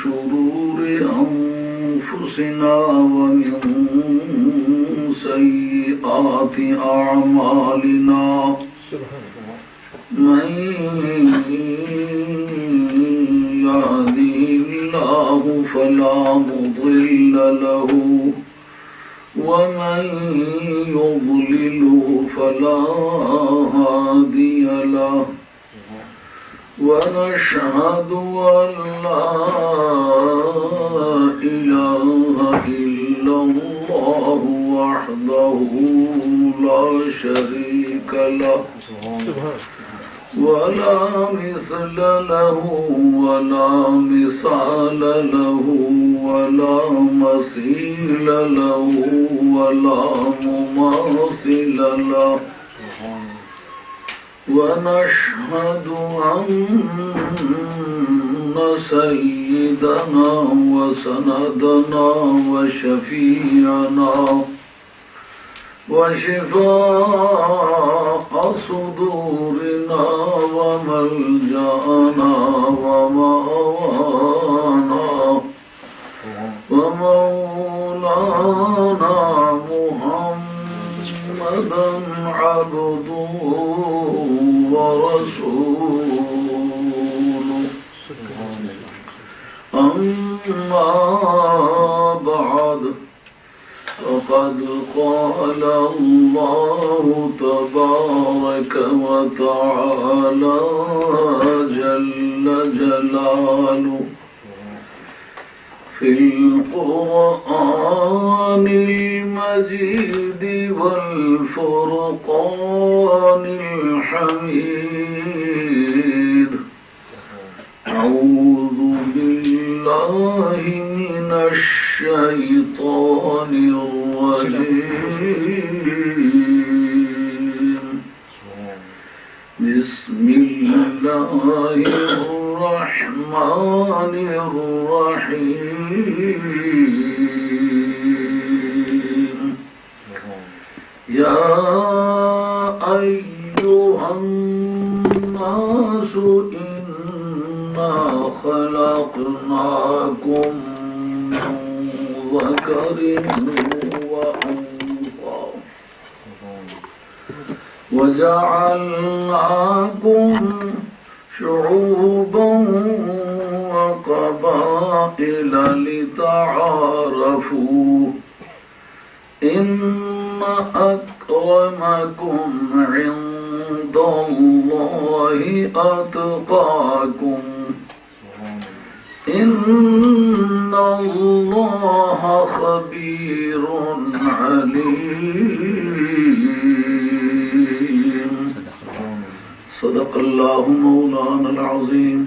شرور أنفسنا ومن سيئات أعمالنا من يهده الله فلا مضل له ومن يضلله فلا هادي له ونشهد أن لا إله إلا الله وحده لا شريك له ولا مثل له ولا مثال له ولا مثيل له ولا مماثل له ونشهد أن سيدنا وسندنا وشفيعنا وشفاء صدورنا وملجأنا ومأوانا ومولانا محمدا عبده ورسوله أما بعد فقد قال الله تبارك وتعالى جل جلاله في القرآن المجيد والفرقان الحميد أعوذ بالله من الشيطان الرجيم بسم الله الرحمن الرحيم يا أيها الناس إنا خلقناكم من ذكر وأنثى وجعلناكم شعوبا وقبائل لتعارفوا إن أكرمكم عند الله أتقاكم إن الله خبير عليم صدق الله مولانا العظيم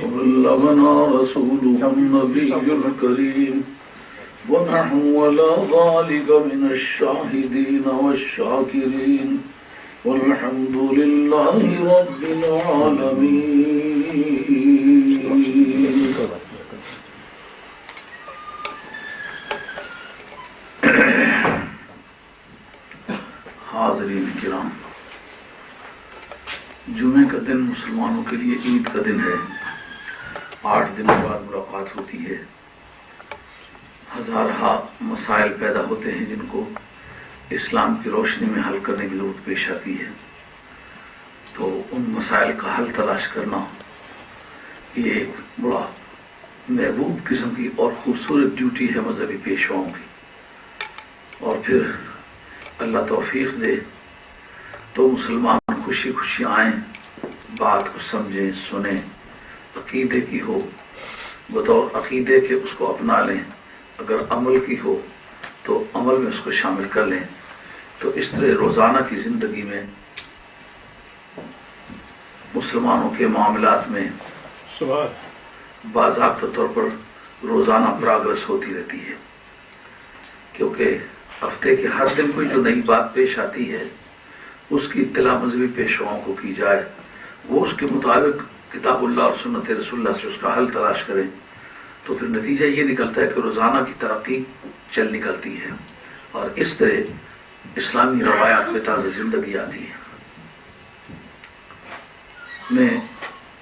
وبلغنا رسوله النبي الكريم ونحن على ذلك من الشاهدين والشاكرين والحمد لله رب العالمين. حاضرین کرام، جمعے کا دن مسلمانوں کے لیے عید کا دن ہے. 8 دنوں بعد ملاقات ہوتی ہے. ہزارہا مسائل پیدا ہوتے ہیں جن کو اسلام کی روشنی میں حل کرنے کی ضرورت پیش آتی ہے. تو ان مسائل کا حل تلاش کرنا یہ ایک بڑا محبوب قسم کی اور خوبصورت ڈیوٹی ہے مذہبی پیشواؤں کی. اور پھر اللہ توفیق دے تو مسلمان خوشی خوشی آئیں، بات کو سمجھیں، سنیں، عقیدے کی ہو بطور عقیدے کے اس کو اپنا لیں، اگر عمل کی ہو تو عمل میں اس کو شامل کر لیں. تو اس طرح روزانہ کی زندگی میں مسلمانوں کے معاملات میں باضابطہ طور پر روزانہ پراگرس ہوتی رہتی ہے، کیونکہ ہفتے کے ہر دن کوئی جو نئی بات پیش آتی ہے اس کی اطلاع مذہبی پیشواؤں کو کی جائے، وہ اس کے مطابق کتاب اللہ اور سنت رسول اللہ سے اس کا حل تلاش کریں. تو پھر نتیجہ یہ نکلتا ہے کہ روزانہ کی ترقی چل نکلتی ہے اور اس طرح اسلامی روایات میں تازہ زندگی آتی ہے. میں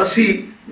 80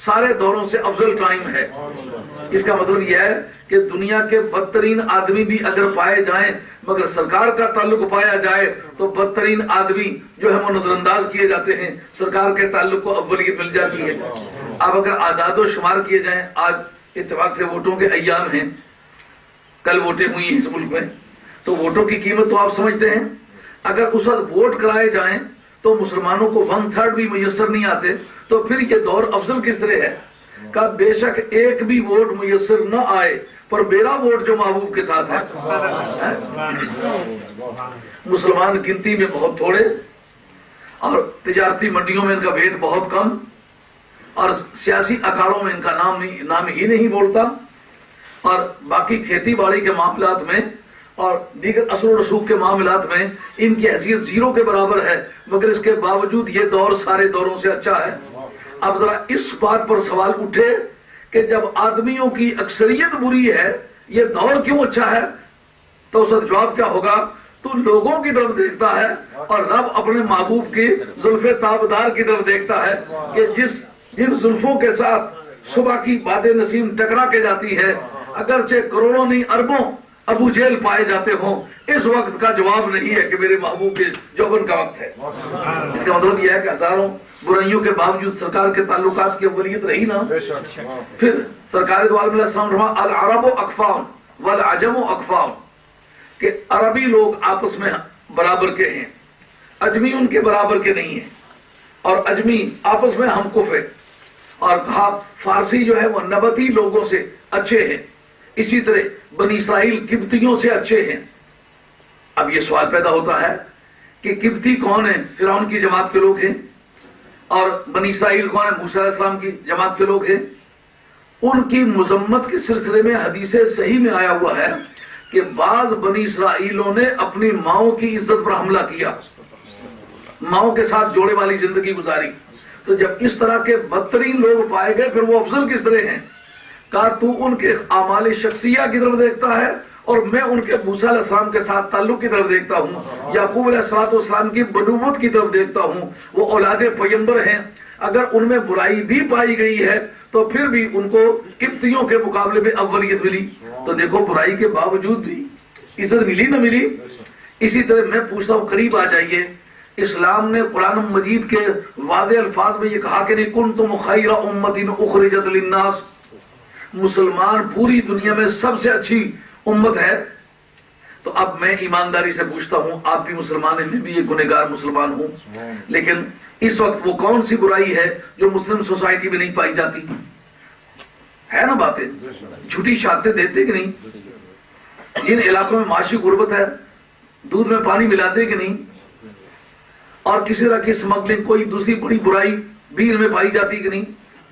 سارے دوروں سے افضل ٹائم ہے۔ اس کا مطلب یہ ہے کہ دنیا کے بدترین آدمی بھی اگر پائے جائیں مگر سرکار کا تعلق پایا جائے تو بدترین آدمی جو ہے وہ نظر انداز کیے جاتے ہیں، سرکار کے تعلق کو اولویت مل جاتی ہے۔ اب اگر اعداد و شمار کیے جائیں، آج اتفاق سے ووٹوں کے ایام ہیں، کل ووٹیں ہوئی ہیں اس ملک میں، تو ووٹوں کی قیمت تو آپ سمجھتے ہیں۔ اگر اس وقت ووٹ کرائے جائیں تو مسلمانوں کو 1/3 بھی میسر نہیں آتے، تو پھر یہ دور افضل کس طرح ہے؟ کہ بے شک ایک بھی ووٹ میسر نہ آئے پر میرا ووٹ جو محبوب کے ساتھ ہے۔ مسلمان گنتی میں بہت تھوڑے اور تجارتی منڈیوں میں ان کا ویٹ بہت کم اور سیاسی اکھاڑوں میں ان کا نام ہی نہیں بولتا، اور باقی کھیتی باڑی کے معاملات میں اور دیگر اثر و رسوخ کے معاملات میں ان کی حیثیت 0 کے برابر ہے، مگر اس کے باوجود یہ دور سارے دوروں سے اچھا ہے۔ اب ذرا اس بات پر سوال اٹھے کہ جب آدمیوں کی اکثریت بری ہے یہ دور کیوں اچھا ہے؟ تو اس کا جواب کیا ہوگا؟ تو لوگوں کی طرف دیکھتا ہے اور رب اپنے محبوب کی زلف تابدار کی طرف دیکھتا ہے کہ جن زلفوں کے ساتھ صبح کی باد نسیم ٹکرا کے جاتی ہے، اگرچہ کروڑوں نہیں اربوں ابو جیل پائے جاتے ہوں، اس وقت کا جواب نہیں ہے کہ میرے محبوب کے جوبن کا وقت ہے۔ اس کا مطلب یہ ہے کہ ہزاروں برائیوں کے باوجود سرکار کے تعلقات کی اولیت رہی نا۔ پھر سرکار دو عالم علیہ السلام فرما العرب اکفام والعجم اکفام، کہ عربی لوگ آپس میں برابر کے ہیں، اجمی ان کے برابر کے نہیں ہیں، اور اجمی آپس میں ہم کف ہے، اور کہا فارسی جو ہے وہ نبتی لوگوں سے اچھے ہیں، اسی طرح بنی اسرائیل قبطیوں سے اچھے ہیں۔ اب یہ سوال پیدا ہوتا ہے کہ قبطی کون ہیں؟ فرعون کی جماعت کے لوگ ہیں، اور بنی اسرائیل کون ہیں؟ موسیٰ علیہ السلام کی جماعت کے لوگ ہیں۔ ان کی مذمت کے سلسلے میں حدیث صحیح میں آیا ہوا ہے کہ بعض بنی اسرائیلوں نے اپنی ماؤں کی عزت پر حملہ کیا، ماؤں کے ساتھ جوڑے والی زندگی گزاری۔ تو جب اس طرح کے بدترین لوگ پائے گئے پھر وہ افضل کس طرح ہیں؟ کہا تو ان کے اعمال شخصیہ کی طرف دیکھتا ہے اور میں ان کے موسیٰ علیہ السلام کے ساتھ تعلق کی طرف دیکھتا ہوں، یعقوب علیہ السلام کی بنوت کی طرف دیکھتا ہوں، وہ اولاد پیغمبر ہیں۔ اگر ان میں برائی بھی پائی گئی ہے تو پھر بھی ان کو قبطیوں کے مقابلے میں اولیت ملی۔ تو دیکھو برائی کے باوجود بھی عزت ملی نہ ملی۔ اسی طرح میں پوچھتا ہوں، قریب آ جائیے، اسلام نے قرآن مجید کے واضح الفاظ میں یہ کہا کہ نہیں کنتم خیر امت اخرجت للناس، مسلمان پوری دنیا میں سب سے اچھی امت ہے۔ تو اب میں ایمانداری سے پوچھتا ہوں، آپ بھی مسلمان ہیں، میں بھی ایک گنہگار مسلمان ہوں، لیکن اس وقت وہ کون سی برائی ہے جو مسلم سوسائٹی میں نہیں پائی جاتی؟ ہے نا باتیں؟ جھوٹی شہادتیں دیتے کہ نہیں؟ جن علاقوں میں معاشی غربت ہے دودھ میں پانی ملاتے کہ نہیں؟ اور کسی طرح کی اسمگلنگ کوئی دوسری بڑی برائی بھی ان میں پائی جاتی کہ نہیں؟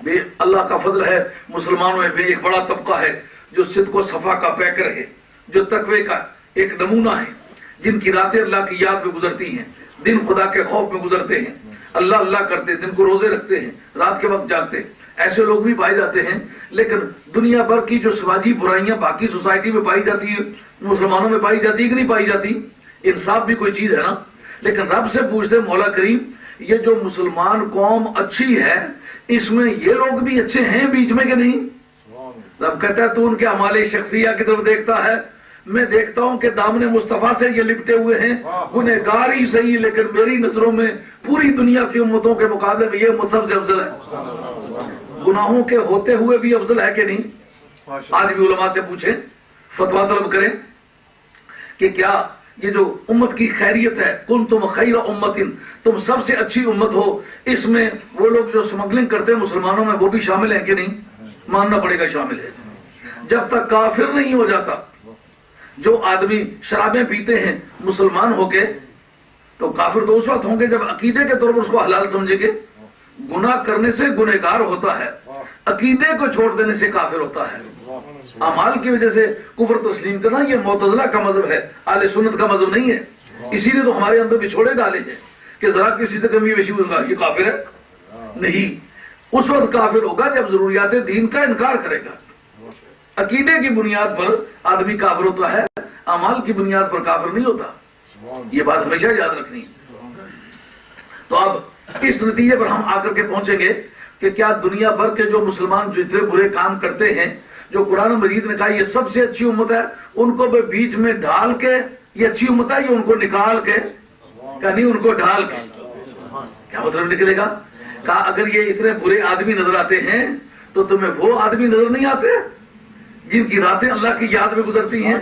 بے اللہ کا فضل ہے، مسلمانوں میں ایک بڑا طبقہ ہے جو صدق و صفا کا پیکر ہے، جو تقوی کا ایک نمونہ ہے، جن کی راتیں اللہ کی یاد میں گزرتی ہیں، دن خدا کے خوف میں گزرتے ہیں، اللہ اللہ کرتے ہیں، دن کو روزے رکھتے ہیں، رات کے وقت جاگتے ہیں۔ ایسے لوگ بھی پائے جاتے ہیں، لیکن دنیا بھر کی جو سماجی برائیاں باقی سوسائٹی میں پائی جاتی ہیں مسلمانوں میں پائی جاتی ہے کہ نہیں پائی جاتی؟ انصاف بھی کوئی چیز ہے نا۔ لیکن رب سے پوچھتے مولا کریم یہ جو مسلمان قوم اچھی ہے اس میں یہ لوگ بھی اچھے ہیں بیچ میں کہ نہیں؟ رب کہتا ہے تو ان کے اعمال شخصیہ کی طرف دیکھتا ہے، میں دیکھتا ہوں کہ دامن مصطفیٰ سے یہ لپٹے ہوئے ہیں، گنہگار ہی صحیح لیکن میری نظروں میں پوری دنیا کی امتوں کے مقابلے میں یہ امت سب سے افضل ہے۔ گناہوں کے ہوتے ہوئے بھی افضل ہے کہ نہیں؟ آج بھی علماء سے پوچھیں، فتویٰ طلب کریں کہ کیا یہ جو امت کی خیریت ہے کنتم خیر امت، تم سب سے اچھی امت ہو، اس میں وہ لوگ جو اسمگلنگ کرتے ہیں مسلمانوں میں وہ بھی شامل ہیں کہ نہیں؟ ماننا پڑے گا شامل ہے۔ جب تک کافر نہیں ہو جاتا، جو آدمی شرابیں پیتے ہیں مسلمان ہو کے، تو کافر تو اس وقت ہوں گے جب عقیدے کے طور پر اس کو حلال سمجھیں گے۔ گناہ کرنے سے گنہگار ہوتا ہے، عقیدے کو چھوڑ دینے سے کافر ہوتا ہے۔ اعمال کی وجہ سے کفر تسلیم کرنا یہ معتزلہ کا مذہب ہے، اہل سنت کا مذہب نہیں ہے۔ اسی لیے تو ہمارے اندر بچھوڑے ڈالے ہیں کہ ذرا کسی سے کمی بیشی ہوگا یہ کافر ہے، نہیں، اس وقت کافر ہوگا جب ضروریات دین کا انکار کرے گا۔ عقیدے کی بنیاد پر آدمی کافر ہوتا ہے، اعمال کی بنیاد پر کافر نہیں ہوتا۔ یہ بات ہمیشہ یاد رکھنی ہے۔ تو اب اس نتیجے پر ہم آ کر کے پہنچیں گے کہ کیا دنیا بھر کے جو مسلمان جتنے برے کام کرتے ہیں، جو قرآن مجید نے کہا یہ سب سے اچھی امت ہے، ان کو بھی بیچ میں ڈھال کے یہ اچھی امت ہے، یہ ان کو نکال کے کہ نہیں ان کو ڈھال کے، کیا مطلب نکلے گا؟ کہا اگر یہ اتنے برے آدمی نظر آتے ہیں تو تمہیں وہ آدمی نظر نہیں آتے جن کی راتیں اللہ کی یاد میں گزرتی ہیں،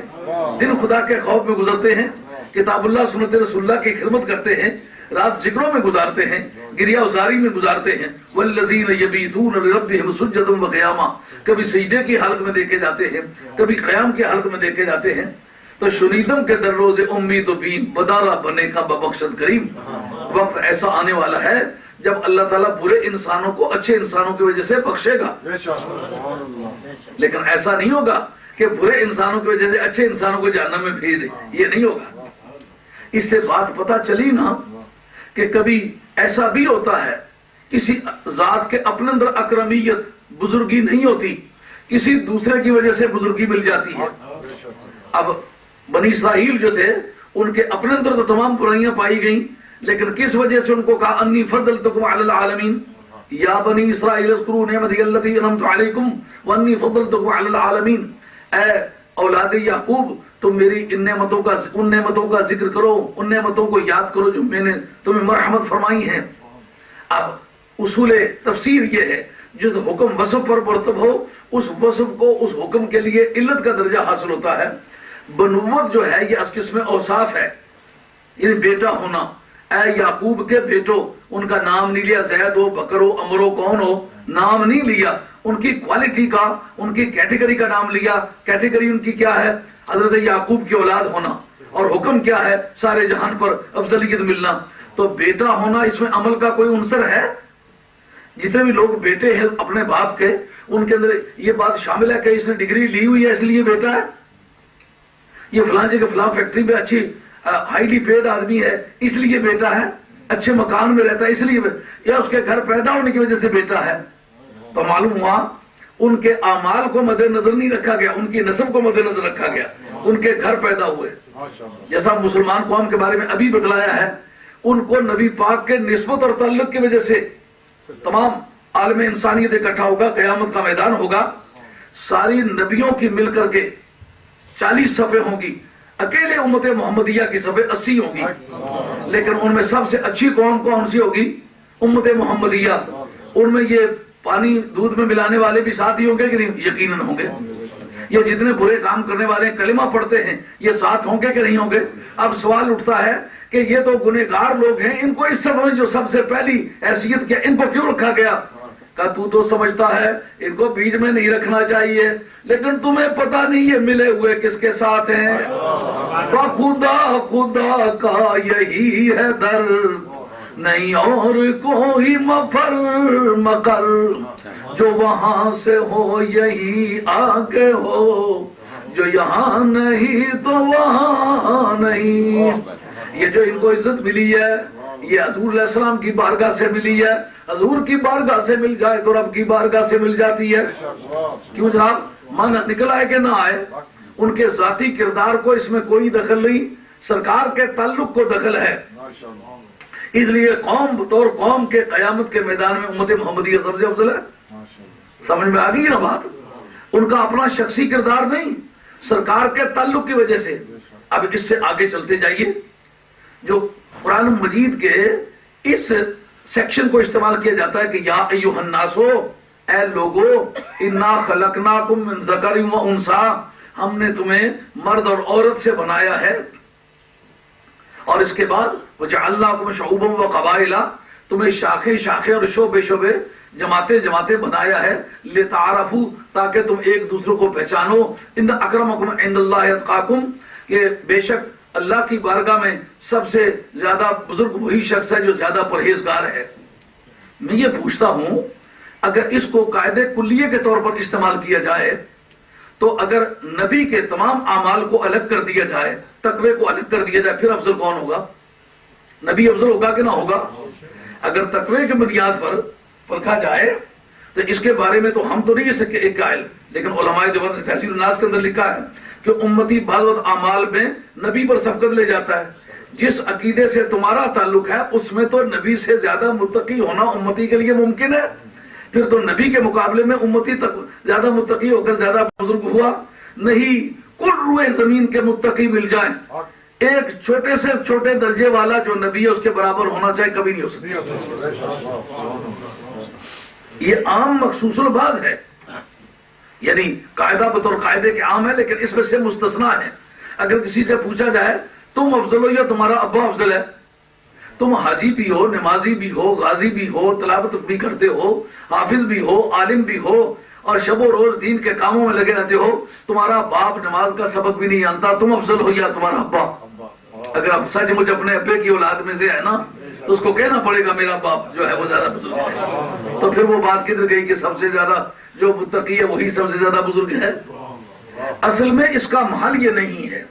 دن خدا کے خوف میں گزرتے ہیں، کتاب اللہ سنت رسول اللہ کی خدمت کرتے ہیں، رات ذکروں میں گزارتے ہیں، گریہ ازاری میں گزارتے ہیں، والذین یبیتون لربہم سجدا وقیاما، کبھی سجدے کی حالت میں دیکھے جاتے ہیں، کبھی قیام کی حالت میں دیکھے جاتے ہیں۔ تو شنیدم کے در روز امید و بین بدارہ بنے کا ببخشد کریم، وقت ایسا آنے والا ہے جب اللہ تعالیٰ برے انسانوں کو اچھے انسانوں کی وجہ سے بخشے گا، لیکن ایسا نہیں ہوگا کہ برے انسانوں کی وجہ سے اچھے انسانوں کو جہنم میں بھیج دے، یہ نہیں ہوگا۔ اس سے بات پتہ چلی نا کہ کبھی ایسا بھی ہوتا ہے کسی ذات کے اپنے اندر اکرمیت بزرگی نہیں ہوتی، کسی دوسرے کی وجہ سے بزرگی مل جاتی ہے۔ اب بنی اسرائیل جو تھے ان کے اپنے اندر تو تمام برائیاں پائی گئیں، لیکن کس وجہ سے ان کو کہا انی فضلتکم علی العالمین، یا بنی اسرائیل اذکروا نعمتی التی انعمت علیکم وانی فضلتکم علی العالمین، اے اولاد یعقوب تم میری ان نعمتوں کا ذکر کرو، ان نعمتوں کو یاد کرو جو میں نے تمہیں مرحمت فرمائی ہیں۔ اب اصول تفسیر یہ ہے جس حکم وصف پر مرتب ہو اس وصف کو اس حکم کے لیے علت کا درجہ حاصل ہوتا ہے۔ بنوت جو ہے یہ اس قسم اوصاف ہے، یعنی بیٹا ہونا، اے یعقوب کے بیٹو، ان کا نام نہیں لیا زید ہو بکر ہو عمر ہو کون ہو، نام نہیں لیا، ان کی کوالٹی کا ان کی کیٹیگری کا نام لیا۔ کیٹیگری ان کی کیا ہے؟ حضرت یعقوب کی اولاد ہونا، اور حکم کیا ہے؟ سارے جہان پر افضلیت ملنا۔ تو بیٹا ہونا اس میں عمل کا کوئی عنصر ہے؟ جتنے بھی لوگ بیٹے ہیں اپنے باپ کے، ان کے اندر یہ بات شامل ہے کہ اس نے ڈگری لی ہوئی ہے اس لیے بیٹا ہے، یہ فلاں جگہ فلاں فیکٹری میں اچھی ہائیلی پیڈ آدمی ہے اس لیے بیٹا ہے، اچھے مکان میں رہتا ہے اس لیے، یا اس کے گھر پیدا ہونے کی وجہ سے بیٹا ہے۔ تو معلوم ہوا ان کے اعمال کو مد نظر نہیں رکھا گیا، ان کی نسب کو مد نظر رکھا گیا، ان کے گھر پیدا ہوئے۔ جیسا مسلمان قوم کے بارے میں ابھی بتلایا ہے، ان کو نبی پاک کے نسبت اور تعلق کی وجہ سے تمام عالم انسانیت اکٹھا ہوگا، قیامت کا میدان ہوگا، ساری نبیوں کی مل کر کے 40 صفحے ہوں گی، اکیلے امت محمدیہ کی صفحے 80 ہوں گی، لیکن ان میں سب سے اچھی قوم کون سی ہوگی؟ امت محمدیہ۔ ان میں یہ پانی دودھ میں ملانے والے بھی ساتھ ہی ہوں گے کہ نہیں؟ یقیناً ہوں گے۔ یہ جتنے برے کام کرنے والے کلمہ پڑھتے ہیں یہ ساتھ ہوں گے کہ نہیں ہوں گے؟ اب سوال اٹھتا ہے کہ یہ تو گنہگار لوگ ہیں، ان کو اس سمجھ جو سب سے پہلی حیثیت کیا، ان کو کیوں رکھا گیا؟ کہ تو سمجھتا ہے ان کو بیچ میں نہیں رکھنا چاہیے، لیکن تمہیں پتہ نہیں یہ ملے ہوئے کس کے ساتھ ہیں۔ خدا خدا کا یہی ہے در، نہیں اور کوئی مفر مکر، جو وہاں سے ہو یہی آگے ہو، جو یہاں نہیں تو وہاں نہیں۔ یہ جو ان کو عزت ملی ہے یہ حضور علیہ السلام کی بارگاہ سے ملی ہے، حضور کی بارگاہ سے مل جائے تو رب کی بارگاہ سے مل جاتی ہے۔ کیوں جناب؟ من نکل آئے کہ نہ آئے، ان کے ذاتی کردار کو اس میں کوئی دخل نہیں، سرکار کے تعلق کو دخل ہے۔ اس لیے قوم بطور قوم کے قیامت کے میدان میں امت محمدیہ سب سے افضل ہے۔ سمجھ میں آ گئی نا بات؟ ان کا اپنا شخصی کردار نہیں، سرکار کے تعلق کی وجہ سے۔ اب اس سے آگے چلتے جائیے، جو قرآن مجید کے اس سیکشن کو استعمال کیا جاتا ہے کہ یا ایھا الناس، اے لوگو، انا خلقناکم من ذکر و انثی، ہم نے تمہیں مرد اور عورت سے بنایا ہے، اور اس کے بعد وجعلناکم شعوبا و قبائل، تمہیں شاخیں شاخیں اور شعبے شعبے جماعتیں جماعتیں بنایا ہے، لتعارفوا، تاکہ تم ایک دوسرے کو پہچانو، ان اکرمکم عند اللہ اتقاکم، کہ بے شک اللہ کی بارگاہ میں سب سے زیادہ بزرگ وہی شخص ہے جو زیادہ پرہیزگار ہے۔ میں یہ پوچھتا ہوں اگر اس کو قاعدے کلیے کے طور پر استعمال کیا جائے تو اگر نبی کے تمام اعمال کو الگ کر دیا جائے، تقوی کو الگ کر دیا جائے، پھر افضل کون ہوگا؟ نبی افضل ہوگا کہ نہ ہوگا؟ اگر تقوی کے بنیاد پر پرکھا جائے تو اس کے بارے میں تو ہم تو نہیں سکے ایک قائل، لیکن علماء دیوبند تحصیل الناس کے اندر لکھا ہے کہ امتی بعض وقت اعمال میں نبی پر سبقت لے جاتا ہے۔ جس عقیدے سے تمہارا تعلق ہے اس میں تو نبی سے زیادہ متقی ہونا امتی کے لیے ممکن ہے، پھر تو نبی کے مقابلے میں امتی تک زیادہ متقی ہو کر زیادہ بزرگ ہوا نہیں. کل روئے زمین کے متقی مل جائیں، ایک چھوٹے سے چھوٹے درجے والا جو نبی ہے اس کے برابر ہونا چاہیے، کبھی نہیں ہو سکتا. یہ عام مخصوص الباز ہے، یعنی قاعدہ بطور قاعدے کے عام ہے، لیکن اس میں سے مستثنا ہے. اگر کسی سے پوچھا جائے تم افضل ہو یا تمہارا ابا افضل ہے، تم حاجی بھی ہو، نمازی بھی ہو، غازی بھی ہو، تلاوت بھی کرتے ہو، حافظ بھی ہو، عالم بھی ہو، اور شب و روز دین کے کاموں میں لگے رہتے ہو، تمہارا باپ نماز کا سبق بھی نہیں جانتا، تم افضل ہو یا تمہارا ابا؟ اگر آپ سچ مجھ اپنے ابے کی اولاد میں سے ہے نا تو اس کو کہنا پڑے گا میرا باپ جو ہے وہ زیادہ بزرگ ہے. تو پھر وہ بات کدھر گئی کہ سب سے زیادہ جو متقی ہے وہی سب سے زیادہ بزرگ ہے؟ اصل میں اس کا محل یہ نہیں ہے.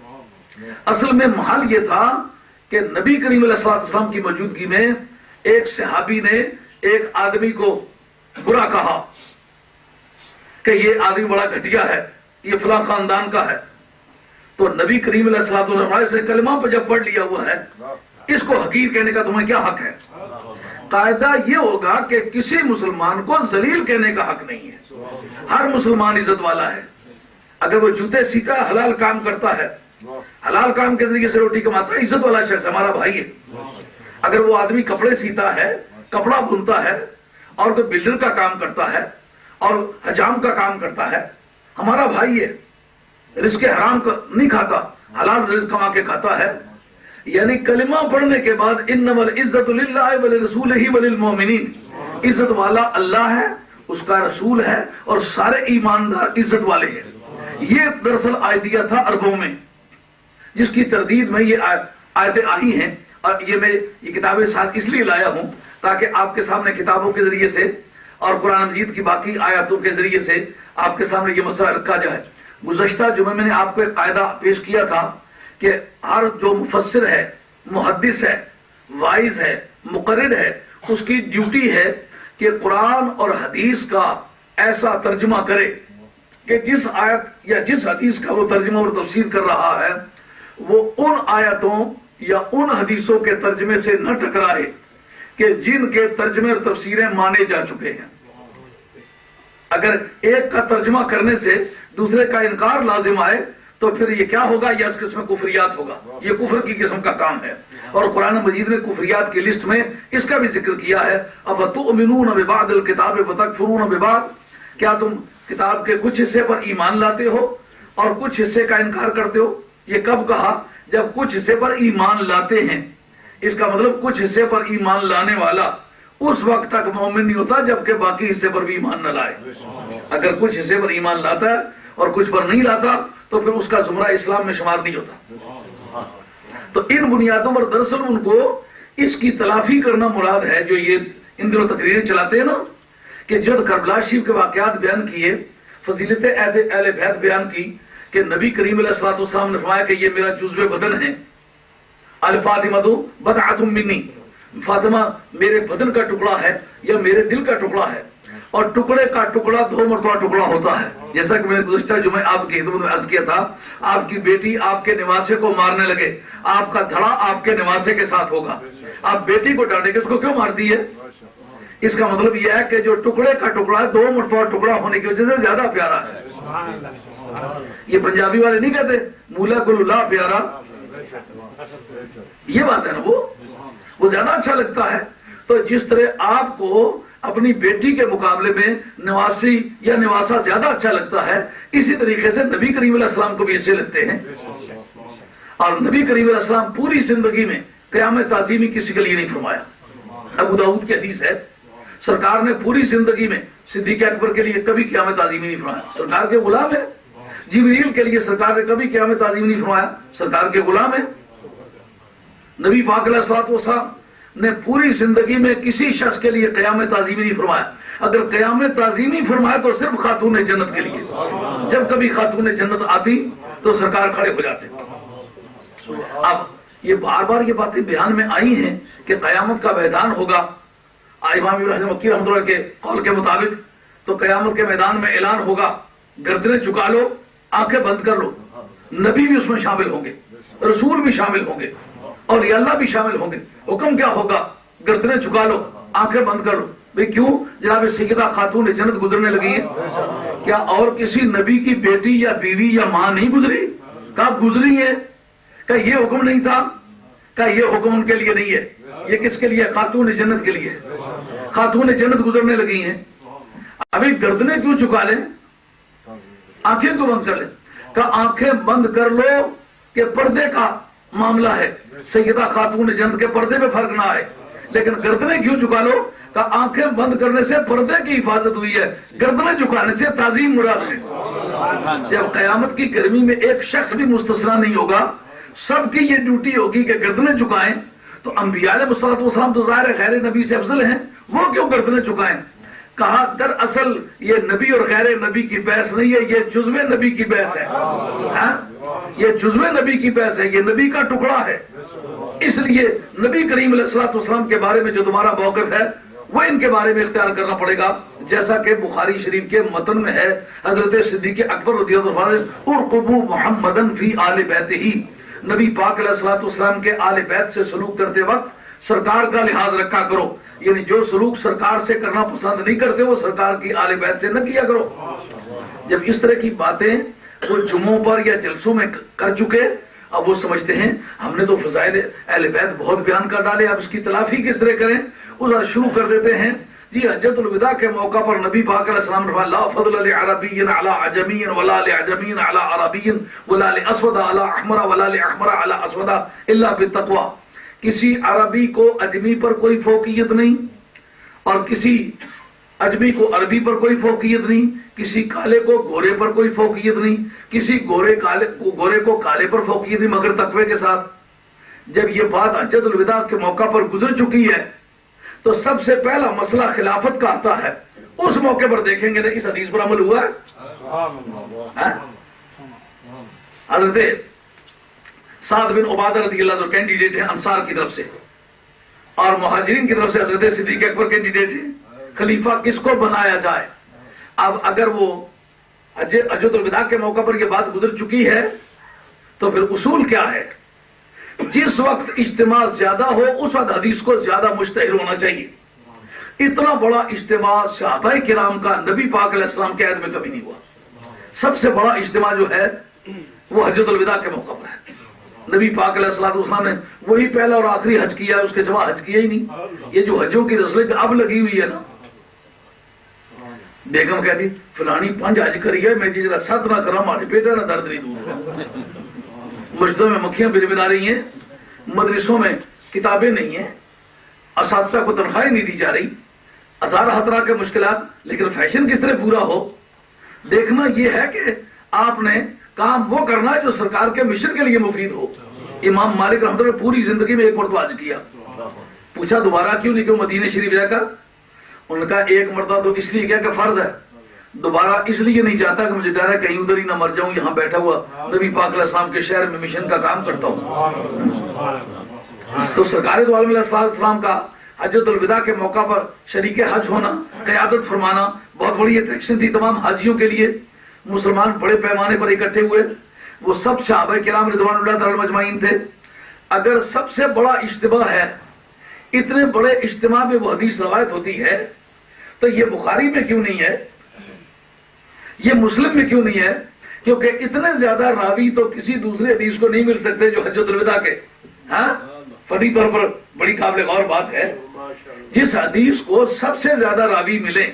اصل میں محل یہ تھا کہ نبی کریم علیہ السلام کی موجودگی میں ایک صحابی نے ایک آدمی کو برا کہا کہ یہ آدمی بڑا گھٹیا ہے، یہ فلاں خاندان کا ہے. تو نبی کریم علیہ السلام سے کلمہ پہ جب پڑھ لیا ہوا ہے، اس کو حقیر کہنے کا تمہیں کیا حق ہے؟ قاعدہ یہ ہوگا کہ کسی مسلمان کو ذلیل کہنے کا حق نہیں ہے. ہر مسلمان عزت والا ہے. اگر وہ جوتے سیتا ہے، حلال کام کرتا ہے، حلال کام کے ذریعے سے روٹی کماتا ہے، عزت والا شخص ہمارا بھائی ہے. اگر وہ آدمی کپڑے سیتا ہے، کپڑا بنتا ہے، اور کوئی بلڈر کا کام کرتا ہے اور حجام کا کام کرتا ہے، ہمارا بھائی ہے. رزق حرام نہیں کھاتا، حلال رزق کما کے کھاتا ہے. یعنی کلمہ پڑھنے کے بعد انما العزت للہ ولرسولہ وللمؤمنین، عزت والا اللہ ہے، اس کا رسول ہے، اور سارے ایماندار عزت والے ہیں. یہ دراصل آئیڈیا تھا عربوں میں، جس کی تردید میں یہ آیتیں آئی ہیں. اور میں یہ کتابیں ساتھ اس لیے لایا ہوں تاکہ آپ کے سامنے کتابوں کے ذریعے سے اور قرآن مجید کی باقی آیاتوں کے ذریعے سے آپ کے سامنے یہ مسئلہ رکھا جائے. گزشتہ جمعے میں نے آپ کو ایک قاعدہ پیش کیا تھا کہ ہر جو مفسر ہے، محدث ہے، وائز ہے، مقرر ہے، اس کی ڈیوٹی ہے کہ قرآن اور حدیث کا ایسا ترجمہ کرے کہ جس آیت یا جس حدیث کا وہ ترجمہ اور تفسیر کر رہا ہے وہ ان آیتوں یا ان حدیثوں کے ترجمے سے نہ ٹکرائے کہ جن کے ترجمے اور تفسیریں مانے جا چکے ہیں. اگر ایک کا ترجمہ کرنے سے دوسرے کا انکار لازم آئے تو پھر یہ کیا ہوگا؟ یہ اس قسم کفریات ہوگا. یہ کفر کی قسم کا کام ہے. اور قرآن مجید نے کفریات کی لسٹ میں اس کا بھی ذکر کیا ہے. افتؤمنون ببعض الکتاب وتکفرون ببعض، کیا تم کتاب کے کچھ حصے پر ایمان لاتے ہو اور کچھ حصے کا انکار کرتے ہو؟ یہ کب کہا؟ جب کچھ حصے پر ایمان لاتے ہیں. اس کا مطلب کچھ حصے پر ایمان لانے والا اس وقت تک مومن نہیں ہوتا جبکہ باقی حصے پر بھی ایمان نہ لائے. اگر کچھ حصے پر ایمان لاتا ہے اور کچھ پر نہیں لاتا تو پھر اس کا زمرہ اسلام میں شمار نہیں ہوتا. تو ان بنیادوں پر دراصل ان کو اس کی تلافی کرنا مراد ہے. جو یہ ان دنوں تقریریں چلاتے ہیں نا کہ جب کربلا شریف کے واقعات بیان کیے، فضیلت اہل بیت بیان کی کہ نبی کریم علیہ السلام نے فرمایا کہ یہ میرا جزو بدن ہے، الفاطمہ بضعۃ منی، فاطمہ میرے بدن کا ٹکڑا ہے یا میرے دل کا ٹکڑا ہے. اور ٹکڑے کا ٹکڑا 2 مرتبہ ٹکڑا ہوتا ہے. جیسا کہ میں نے گزشتہ جمعے آپ کی خدمت میں عرض کیا تھا، آپ کی بیٹی آپ کے نواسے کو مارنے لگے، آپ کا دھڑا آپ کے نواسے کے ساتھ ہوگا. آپ بیٹی کو ڈانٹے گے، اس کو کیوں مارتی ہے؟ اس کا مطلب یہ ہے کہ جو ٹکڑے کا ٹکڑا ہے 2 مرتبہ ٹکڑا ہونے کی وجہ سے زیادہ پیارا ہے. یہ پنجابی والے نہیں کہتے مولا گل اللہ پیارا، یہ بات ہے نا، وہ زیادہ اچھا لگتا ہے. تو جس طرح آپ کو اپنی بیٹی کے مقابلے میں نواسی یا نواسا زیادہ اچھا لگتا ہے، اسی طریقے سے نبی کریم علیہ السلام کو بھی اچھے لگتے ہیں. اور نبی کریم علیہ السلام پوری زندگی میں قیام تعظیمی کسی کے لیے نہیں فرمایا. ابو داؤد کی حدیث ہے، سرکار نے پوری زندگی میں صدیق اکبر کے لیے کبھی قیام تعظیمی نہیں فرمایا، سرکار کے غلام ہے. جبریل کے لیے سرکار نے کبھی قیام تعظیمی نہیں فرمایا، سرکار کے غلام ہے. نبی پاک علیہ الصلوۃ والسلام نے پوری زندگی میں کسی شخص کے لیے قیام تعظیمی نہیں فرمایا. اگر قیام تعظیمی فرمایا تو صرف خاتون جنت کے لیے. جب کبھی خاتون جنت آتی تو سرکار کھڑے ہو جاتے. اب یہ بار بار یہ باتیں بیان میں آئی ہیں کہ قیامت کا میدان ہوگا. امام ابراہیم مکی رحمۃ اللہ کے قول کے مطابق تو قیامت کے میدان میں اعلان ہوگا، گردنیں جھکا لو، آنکھیں بند کر لو. نبی بھی اس میں شامل ہوں گے، رسول بھی شامل ہوں گے، اور اللہ بھی شامل ہوں گے. حکم کیا ہوگا؟ گردنیں جھکا لو، آنکھیں بند کر لو. بھئی کیوں جناب سیدہ خاتون جنت گزرنے لگی ہیں؟ کیا اور کسی نبی کی بیٹی یا بیوی یا ماں نہیں گزری؟ کہا گزری ہے. کہ یہ حکم نہیں تھا؟ کہ یہ حکم ان کے لیے نہیں ہے، یہ کس کے لیے؟ خاتون جنت کے لیے. خاتون جنت گزرنے لگی ہیں. ابھی گردنیں کیوں جھکا لیں؟ آنکھیں کیوں بند کر لیں؟ کہ آنکھیں بند کر لو کہ پردے کا معاملہ ہے، سیدہ خاتون جنت کے پردے میں فرق نہ آئے. لیکن گردنیں کیوں جھکا لو؟ کہ آنکھیں بند کرنے سے پردے کی حفاظت ہوئی ہے، گردنیں جھکانے سے تعظیم مراد ہے. جب قیامت کی گرمی میں ایک شخص بھی مستثنا نہیں ہوگا، سب کی یہ ڈیوٹی ہوگی کہ گردنیں جھکائیں. تو انبیاء علیہ الصلوۃ والسلام تو ظاہر ہے غیر نبی سے افضل ہیں، وہ کیوں گردنیں جھکائیں؟ کہا دراصل یہ نبی اور غیر نبی کی بحث نہیں ہے، یہ جزو نبی کی بحث ہے. یہ جزو نبی کی بحث ہے، یہ نبی کا ٹکڑا ہے. اس لیے نبی کریم علیہ الصلوۃ والسلام کے بارے میں جو تمہارا موقف ہے وہ ان کے بارے میں اختیار کرنا پڑے گا. جیسا کہ بخاری شریف کے متن میں ہے، حضرت صدیق اکبر رضی اللہ عنہ ارقبوا محمدن فی آل بیتہ، نبی پاک علیہ الصلوۃ والسلام کے آل بیت سے سلوک کرتے وقت سرکار کا لحاظ رکھا کرو. یعنی جو سلوک سرکار سے کرنا پسند نہیں کرتے وہ سرکار کی آل بیت سے نہ کیا کرو. جب اس طرح کی باتیں وہ جمعوں پر یا جلسوں میں کر چکے، اب وہ سمجھتے ہیں ہم نے تو فضائل اہل بیت بہت بیان کر ڈالے، اب اس کی تلافی کس طرح کریں. اس وقت شروع کر دیتے ہیں جی حجۃ الوداع کے موقع پر نبی پاک علیہ السلام نے لا فضل لعربی علی عجمی ولا لعجمی علی عربی ولا لاسود علی احمر ولا لاحمر علی اسود الا بالتقوی. کسی عربی کو اجمی پر کوئی فوقیت نہیں، اور کسی اجمی کو عربی پر کوئی فوقیت نہیں، کسی کالے کو گورے پر کوئی فوقیت نہیں، کسی گورے کو کالے پر فوقیت نہیں مگر تقوی کے ساتھ. جب یہ بات حجۃ الوداع کے موقع پر گزر چکی ہے تو سب سے پہلا مسئلہ خلافت کا آتا ہے. اس موقع پر دیکھیں گے اس حدیث پر عمل ہوا ہے. حضرت سعد بن عبادہ رضی اللہ عنہ کینڈیڈیٹ ہیں انصار کی طرف سے، اور مہاجرین کی طرف سے حضرت صدیق اکبر کینڈیڈیٹ ہیں. خلیفہ کس کو بنایا جائے؟ اب اگر وہ حجۃ الوداع کے موقع پر یہ بات گزر چکی ہے تو پھر اصول کیا ہے؟ جس وقت اجتماع زیادہ ہو اس وقت حدیث کو زیادہ مشتہر ہونا چاہیے. اتنا بڑا اجتماع صحابہ کرام کا نبی پاک علیہ السلام کے عہد میں کبھی نہیں ہوا. سب سے بڑا اجتماع جو ہے وہ حجۃ الوداع کے موقع پر ہے. نبی پاک علیہ السلام نے وہی پہلا اور آخری حج کیا، اس کے سوا حج کیا ہی نہیں. یہ جو حجوں کی رسلیں اب لگی ہوئی ہے نا، بیگم کہتی فلانی 5 حج کری ہے، میں جی سات نہ کرا ہمارے پیٹا نہ درد نہیں دور. مسجدوں میں مکھیاں بنا رہی ہیں، مدرسوں میں کتابیں نہیں ہیں، اساتذہ کو تنخواہیں نہیں دی جا رہی، ہزارہ طرح کے مشکلات، لیکن فیشن کس طرح پورا ہو. دیکھنا یہ ہے کہ آپ نے کام وہ کرنا ہے جو سرکار کے مشن کے لیے مفید ہو. امام مالک رحمۃ اللہ نے پوری زندگی میں ایک مرتبہ حج کیا. پوچھا دوبارہ کیوں نہیں کہ مدینہ شریف جا کر؟ ان کا ایک مرتبہ تو اس لیے کیا کہ فرض ہے، دوبارہ اس لیے نہیں چاہتا کہ مجھے ڈر ہے کہیں ادھر ہی نہ مر جاؤں، یہاں بیٹھا ہوا نبی پاک علیہ السلام کے شہر میں مشن کا کام کرتا ہوں. تو سرکار دو عالم علیہ السلام کا حجۃ الوداع کے موقع پر شریک حج ہونا، قیادت فرمانا بہت بڑی اٹریکشن تھی تمام حاجیوں کے لیے. مسلمان بڑے پیمانے پر اکٹھے ہوئے، وہ سب صحابہ کرام رضوان اللہ تعالی مجمعین تھے. اگر سب سے بڑا اجتماع ہے، اتنے بڑے اجتماع میں وہ حدیث روایت ہوتی ہے، تو یہ بخاری میں کیوں نہیں ہے، یہ مسلم میں کیوں نہیں ہے؟ کیونکہ اتنے زیادہ راوی تو کسی دوسرے حدیث کو نہیں مل سکتے جو حجۃ الوداع کے. ہاں فنی طور پر بڑی قابل غور بات ہے، جس حدیث کو سب سے زیادہ راوی ملے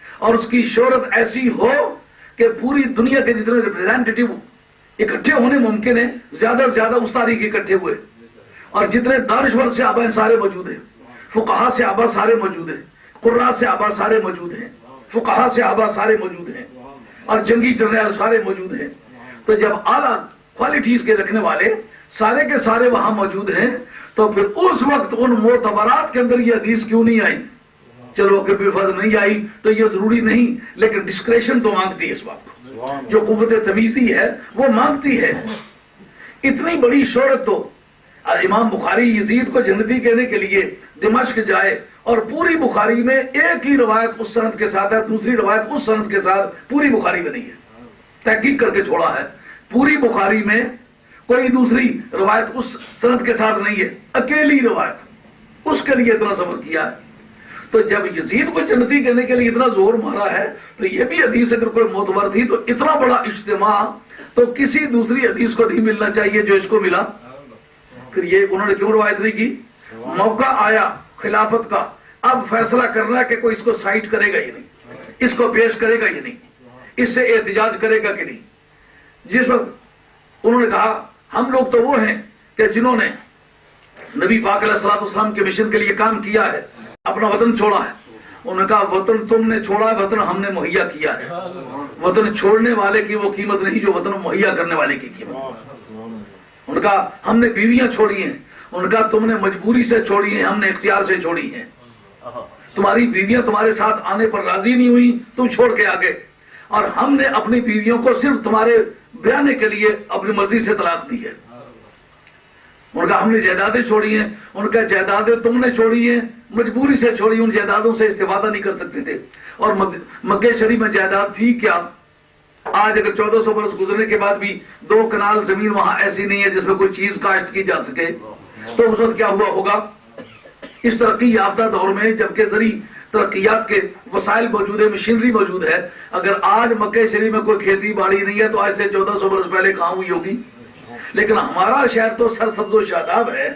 اور اس کی شہرت ایسی ہو کہ پوری دنیا کے جتنے ریپرزینٹیٹیو اکٹھے ہونے ممکن ہیں، زیادہ سے زیادہ اس تاریخ اکٹھے ہوئے، اور جتنے دانشور صحابہ ہیں سارے موجود ہیں، فقہا صحابہ سارے موجود ہیں، قراء صحابہ سارے موجود ہیں، فقہا صحابہ سارے موجود ہیں، اور جنگی جرنیل سارے موجود ہیں. تو جب اعلیٰ کوالٹیز کے رکھنے والے سارے کے سارے وہاں موجود ہیں تو پھر اس وقت ان معتبرات کے اندر یہ حدیث کیوں نہیں آئی؟ چلو اگر بفرض نہیں آئی تو یہ ضروری نہیں، لیکن ڈسکریشن تو مانگتی ہے اس بات کو، جو قوت تمیزی ہے وہ مانگتی ہے. اتنی بڑی شہرت تو امام بخاری یزید کو جنتی کہنے کے لیے دمشق جائے اور پوری بخاری میں ایک ہی روایت اس سند کے ساتھ ہے، دوسری روایت اس سند کے ساتھ پوری بخاری میں نہیں ہے، تحقیق کر کے چھوڑا ہے. پوری بخاری میں کوئی دوسری روایت اس سند کے ساتھ نہیں ہے، اکیلی روایت، اس کے لیے اتنا صبر کیا ہے. تو جب یزید کو جنتی کہنے کے لیے اتنا زور مارا ہے تو یہ بھی حدیث اگر کوئی معتبر تھی تو اتنا بڑا اجتماع تو کسی دوسری حدیث کو نہیں ملنا چاہیے جو اس کو ملا. پھر یہ انہوں نے کیوں روایت نہیں کی؟ موقع آیا خلافت کا، اب فیصلہ کرنا ہے کہ کوئی اس کو سائٹ کرے گا ہی نہیں، اس کو پیش کرے گا ہی نہیں، اس سے احتجاج کرے گا کہ نہیں. جس وقت انہوں نے کہا ہم لوگ تو وہ ہیں کہ جنہوں نے نبی پاک علیہ الصلوۃ والسلام کے مشن کے لیے کام کیا ہے، اپنا وطن چھوڑا ہے. انہوں نے کہا وطن تم نے چھوڑا ہے، وطن ہم نے مہیا کیا ہے. وطن چھوڑنے والے کی وہ قیمت نہیں جو وطن مہیا کرنے والے کی قیمت. انہوں نے کہا ہم نے بیویاں چھوڑی ہیں. انہوں نے کہا تم نے مجبوری سے چھوڑی ہیں، ہم نے اختیار سے چھوڑی ہیں. تمہاری بیویاں تمہارے ساتھ آنے پر راضی نہیں ہوئی، تم چھوڑ کے آگے، اور ہم نے اپنی بیویوں کو صرف تمہارے بیانے کے لیے اپنی مرضی سے طلاق دی ہے. ان کا ہم نے جائیدادیں چھوڑی ہیں. ان کا جائیدادیں تم نے چھوڑی ہیں، مجبوری سے چھوڑی. ان جائیدادوں سے استفادہ نہیں کر سکتے تھے. اور مکہ شریف میں جائیداد تھی کیا؟ آج اگر 1400 برس گزرنے کے بعد بھی 2 کنال زمین وہاں ایسی نہیں ہے جس میں کوئی چیز کاشت کی جا سکے، تو اس وقت کیا ہوا ہوگا؟ اس ترقی یافتہ دور میں جبکہ زرعی ترقیات کے وسائل موجود ہے، مشینری موجود ہے، اگر آج مکہ شریف میں کوئی کھیتی باڑی نہیں ہے تو آج سے 1400 برس پہلے کہاں ہوئی ہوگی؟ لیکن ہمارا شہر تو سرسبز و شاداب ہے،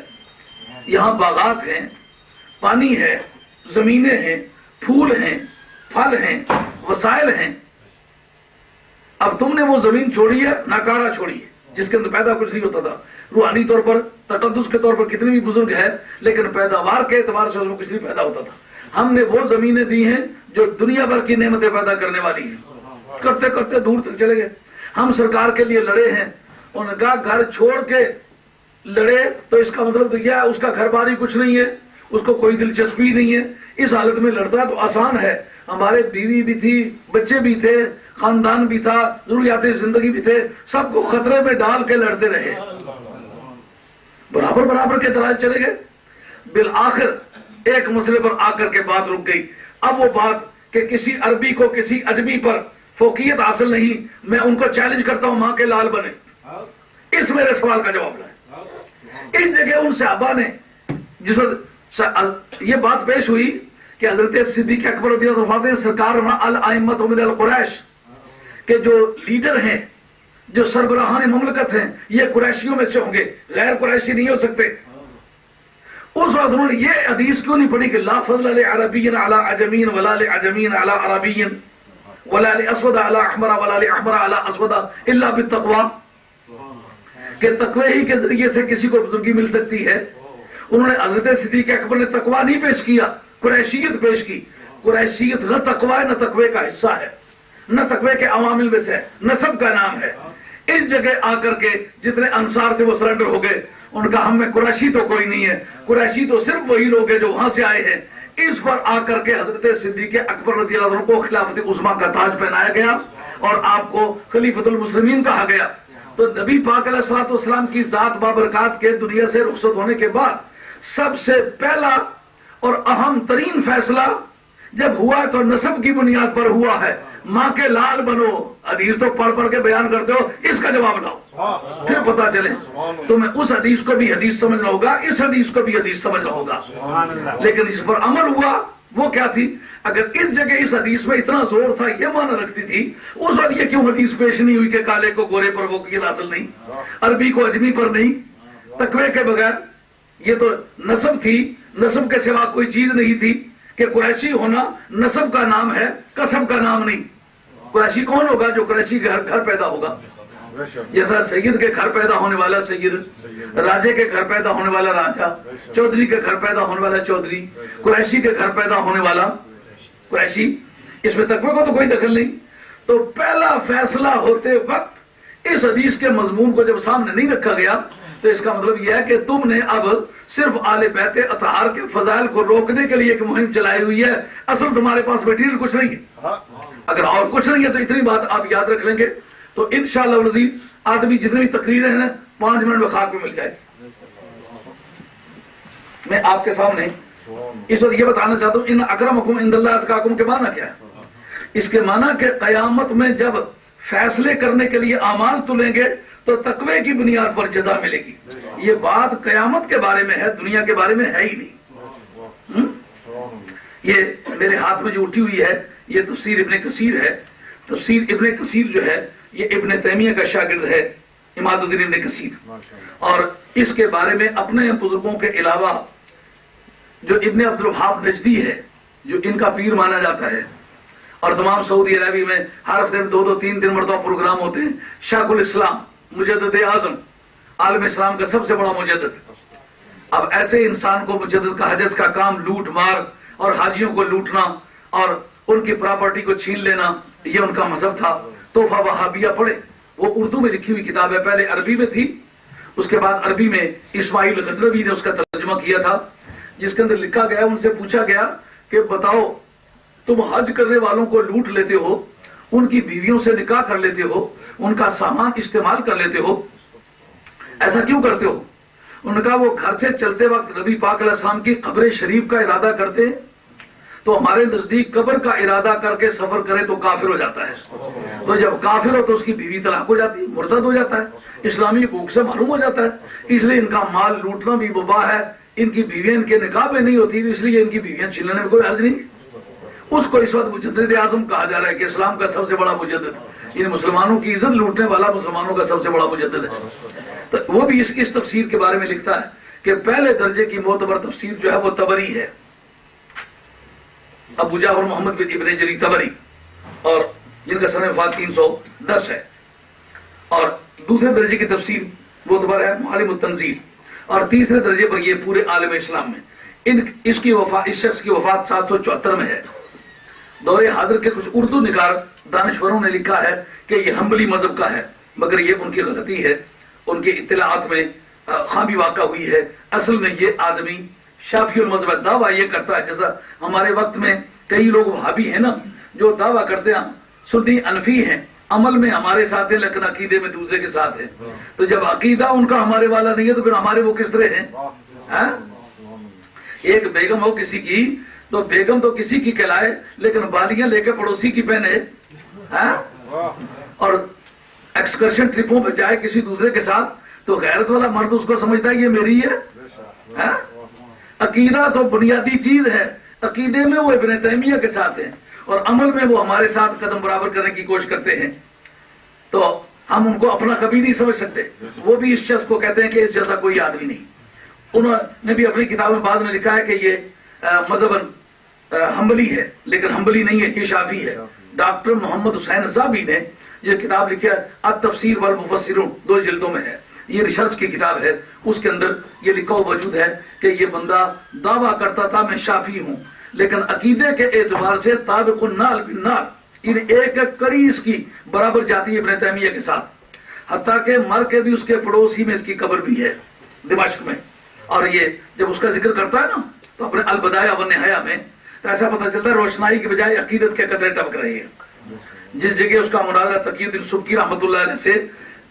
یہاں باغات ہیں، پانی ہے، زمینیں ہیں، پھول ہیں، پھل ہیں، وسائل ہیں. اب تم نے وہ زمین چھوڑی ہے، ناکارہ چھوڑی ہے، جس کے اندر پیدا کچھ نہیں ہوتا تھا. روحانی طور پر، تقدس کے طور پر کتنے بھی بزرگ ہیں، لیکن پیداوار کے اعتبار سے اس میں کچھ نہیں پیدا ہوتا تھا. ہم نے وہ زمینیں دی ہیں جو دنیا بھر کی نعمتیں پیدا کرنے والی ہیں. کرتے کرتے دور تک چلے گئے. ہم سرکار کے لیے لڑے ہیں. انہوں نے کہا گھر چھوڑ کے لڑے تو اس کا مطلب تو یہ ہے اس کا گھر باری کچھ نہیں ہے، اس کو کوئی دلچسپی نہیں ہے. اس حالت میں لڑتا تو آسان ہے. ہمارے بیوی بھی تھی، بچے بھی تھے، خاندان بھی تھا، ضروریات زندگی بھی تھے، سب کو خطرے میں ڈال کے لڑتے رہے. برابر برابر کے دلائل چلے گئے. بالآخر ایک مسئلے پر آ کر کے بات رک گئی. اب وہ بات کہ کسی عربی کو کسی اجمی پر فوقیت حاصل نہیں. میں ان کو چیلنج کرتا ہوں ماں کے لال بنے. اس میرے سوال کا جواب لائیں. اس جگہ ان صحابہ نے جس وقت یہ بات پیش ہوئی کہ حضرت صدیق اکبر رضی اللہ عنہ سرکار الائمۃ من القریش کہ جو لیڈر ہیں، جو سربراہان مملکت ہیں، یہ قریشیوں میں سے ہوں گے، غیر قریشی نہیں ہو سکتے. اس وقت انہوں نے یہ حدیث کیوں نہیں پڑھی کہ لا فضل لعربی علی عجمین ولا لعجمی علی عربی ولا لاسود علی احمر ولا لاحمر علی اسود الا بالتقوی، کہ تقوی ہی کے ذریعے سے کسی کو بزرگی مل سکتی ہے. انہوں نے حضرت صدیق اکبر نے تقوی نہیں پیش کیا، قریشیت پیش کی. قریشیت نہ تقوی ہے، نہ تقوی کا حصہ ہے، نہ تقوی کے عوامل میں سے ہے، نسب کا نام ہے. اس جگہ آ کر کے جتنے انصار تھے وہ سرنڈر ہو گئے. ان کا ہم میں قریشی تو کوئی نہیں ہے، قریشی تو صرف وہی لوگ ہیں جو وہاں سے آئے ہیں. اس پر آ کر کے حضرت صدیق اکبر رضی اللہ عنہ کو خلافت عظمیٰ کا تاج پہنایا گیا اور آپ کو خلیفۃ المسلمین کہا گیا. تو نبی پاک علیہ الصلوۃ والسلام کی ذات بابرکات کے دنیا سے رخصت ہونے کے بعد سب سے پہلا اور اہم ترین فیصلہ جب ہوا تو نسب کی بنیاد پر ہوا ہے. ماں کے لال بنو. حدیث تو پڑھ پڑھ کے بیان کرتے ہو، اس کا جواب لاؤ پھر پتا چلے. تمہیں اس حدیث کو بھی حدیث سمجھنا ہوگا، اس حدیث کو بھی حدیث سمجھنا ہوگا. لیکن اس پر عمل ہوا وہ کیا تھی؟ اگر اس جگہ اس حدیث میں اتنا زور تھا، یہ معنی رکھتی تھی، اس وقت یہ کیوں حدیث پیش نہیں ہوئی کہ کالے کو گورے پر فوقیت حاصل نہیں، عربی کو اجمی پر نہیں، تقوی کے بغیر؟ یہ تو نسب تھی، نسب کے سوا کوئی چیز نہیں تھی کہ قریشی ہونا نسب کا نام ہے، کسب کا نام نہیں. قریشی کون ہوگا؟ جو قریشی گھر پیدا ہوگا. جیسا سید کے گھر پیدا ہونے والا سید، راجے کے گھر پیدا ہونے والا راجا، چودھری کے گھر پیدا ہونے والا چودھری، قریشی کے گھر پیدا ہونے والا قریشی. اس میں تقوی کو تو کوئی دخل نہیں. تو پہلا فیصلہ ہوتے وقت اس حدیث کے مضمون کو جب سامنے نہیں رکھا گیا تو اس کا مطلب یہ ہے کہ تم نے اب صرف آل بیت اطہار کے فضائل کو روکنے کے لیے ایک مہم چلائی ہوئی ہے. اصل تمہارے پاس مٹیریل کچھ نہیں ہے. اگر اور کچھ نہیں ہے تو اتنی بات آپ یاد رکھ لیں گے تو انشاءاللہ العزیز آدمی جتنی بھی تقریریں ہیں 5 منٹ میں خاک میں مل جائے. میں آپ کے سامنے اس وقت یہ بتانا چاہتا ہوں ان اکرمکم عند اللہ اتقاکم کے معنی کیا ہے. اس کے معنی کہ قیامت میں جب فیصلے کرنے کے لیے اعمال تلیں گے تو تقوی کی بنیاد پر جزا ملے گی. یہ بات قیامت کے بارے میں ہے، دنیا کے بارے میں ہے ہی نہیں. یہ میرے ہاتھ میں جو اٹھی ہوئی ہے یہ تفسیر ابن کثیر ہے. تفسیر ابن کثیر جو ہے یہ ابن تیمیہ کا شاگرد ہے عماد الدین ابن کثیر, اور اس کے بارے میں اپنے بزرگوں کے علاوہ جو ابن عبد الوہاب نجدی ہے جو ان کا پیر مانا جاتا ہے, اور تمام سعودی عربی میں ہر ہفتے میں 2-3 مرتبہ پروگرام ہوتے ہیں. شیخ الاسلام مجدد اعظم عالم اسلام کا سب سے بڑا مجدد. اب ایسے انسان کو مجدد کا حجز کا کام لوٹ مار اور حاجیوں کو لوٹنا اور ان کی پراپرٹی کو چھین لینا یہ ان کا مذہب تھا. تحفہ وہابیہ پڑھے, وہ اردو میں لکھی ہوئی کتاب ہے, پہلے عربی میں تھی, اس کے بعد عربی میں اسماعیل غزنوی نے اس کا ترجمہ کیا تھا, جس کے اندر لکھا گیا, ان سے پوچھا گیا کہ بتاؤ تم حج کرنے والوں کو لوٹ لیتے ہو, ان کی بیویوں سے نکاح کر لیتے ہو, ان کا سامان استعمال کر لیتے ہو, ایسا کیوں کرتے ہو؟ انہوں نے کہا وہ گھر سے چلتے وقت نبی پاک علیہ السلام کی قبر شریف کا ارادہ کرتے تو ہمارے نزدیک قبر کا ارادہ کر کے سفر کرے تو کافر ہو جاتا ہے, تو جب کافر ہو تو اس کی بیوی طلاق ہو جاتی ہے, مرتد ہو جاتا ہے, اسلامی حقوق سے محروم ہو جاتا ہے. اس لیے ان کا مال لوٹنا بھی وبا ہے, ان کی بیویاں ان کے نکاح میں نہیں ہوتی, اس لیے ان کی بیویاں چھیننے میں کوئی حرج نہیں. اس کو اس وقت مجدد اعظم کہا جا رہا ہے کہ اسلام کا سب سے بڑا مجدد, ان مسلمانوں کی عزت لوٹنے والا مسلمانوں کا سب سے بڑا مجدد ہے. تو وہ بھی اس تفسیر کے بارے میں لکھتا ہے کہ پہلے درجے کی معتبر تفسیر جو ہے وہ طبری ہے, ابو جعفر محمد بن ابن جری طبری, اور جن کا سنہ وفات 310 ہے. اور دوسرے درجے کی تفسیر معتبر ہے معالم التنزیل, اور تیسرے درجے پر یہ پورے عالم اسلام میں اس شخص کی وفات 774 میں ہے. دور حاضر کے کچھ اردو نگار دانشوروں نے لکھا ہے کہ یہ حنبلی مذہب کا ہے, مگر یہ ان کی غلطی ہے, ان کی اطلاعات میں خامی واقع ہوئی ہے. اصل میں یہ آدمی شافعی المذہب ہے. دعویٰ یہ کرتا ہے جیسا ہمارے وقت میں کئی لوگ وہابی ہیں نا, جو دعویٰ کرتے ہیں سنی انفی ہیں, عمل میں ہمارے ساتھ ہیں لیکن عقیدے میں دوسرے کے ساتھ ہیں. تو جب عقیدہ ان کا ہمارے والا نہیں ہے تو پھر ہمارے وہ کس طرح ہیں؟ ایک بیگم ہو کسی کی تو بیگم تو کسی کی کہلائے لیکن بالیاں لے کے پڑوسی کی پہنے, اور ایکسکرشن ٹرپوں پہ جائے کسی دوسرے کے ساتھ تو غیرت والا مرد اس کو سمجھتا ہے یہ میری ہے. عقیدہ تو بنیادی چیز ہے, عقیدے میں وہ ابن تیمیہ کے ساتھ ہیں اور عمل میں وہ ہمارے ساتھ قدم برابر کرنے کی کوشش کرتے ہیں, تو ہم ان کو اپنا کبھی نہیں سمجھ سکتے. وہ بھی اس شخص کو کہتے ہیں کہ اس جیسا کوئی آدمی نہیں. انہوں نے بھی اپنی کتاب میں بعد میں لکھا ہے کہ یہ مذہباً حنبلی ہے لیکن حنبلی نہیں ہے, یہ شافعی ہے. ڈاکٹر محمد حسین زابی نے یہ کتاب لکھی ہے التفسیر والمفسرون, 2 جلدوں میں ہے, یہ ریسرچ کی کتاب ہے. اس کے اندر یہ لکھا موجود ہے کہ یہ بندہ دعویٰ کرتا تھا میں شافعی ہوں لیکن عقیدے کے اعتبار سے طابق النال بالنال, ایک ایک کڑی اس کی برابر جاتی ہے ابن تیمیہ کے ساتھ, حتیٰ کہ مر کے بھی اس کے پڑوسی میں اس کی قبر بھی ہے دمشق میں. اور یہ جب اس کا ذکر کرتا ہے نا تو اپنے البدایہ والنہایہ میں تو ایسا پتہ چلتا ہے روشنائی کی بجائے عقیدت کے قطرے ٹپک رہے ہیں. جس جگہ اس کا مناظرہ تقی الدین سبکی رحمۃ اللہ علیہ سے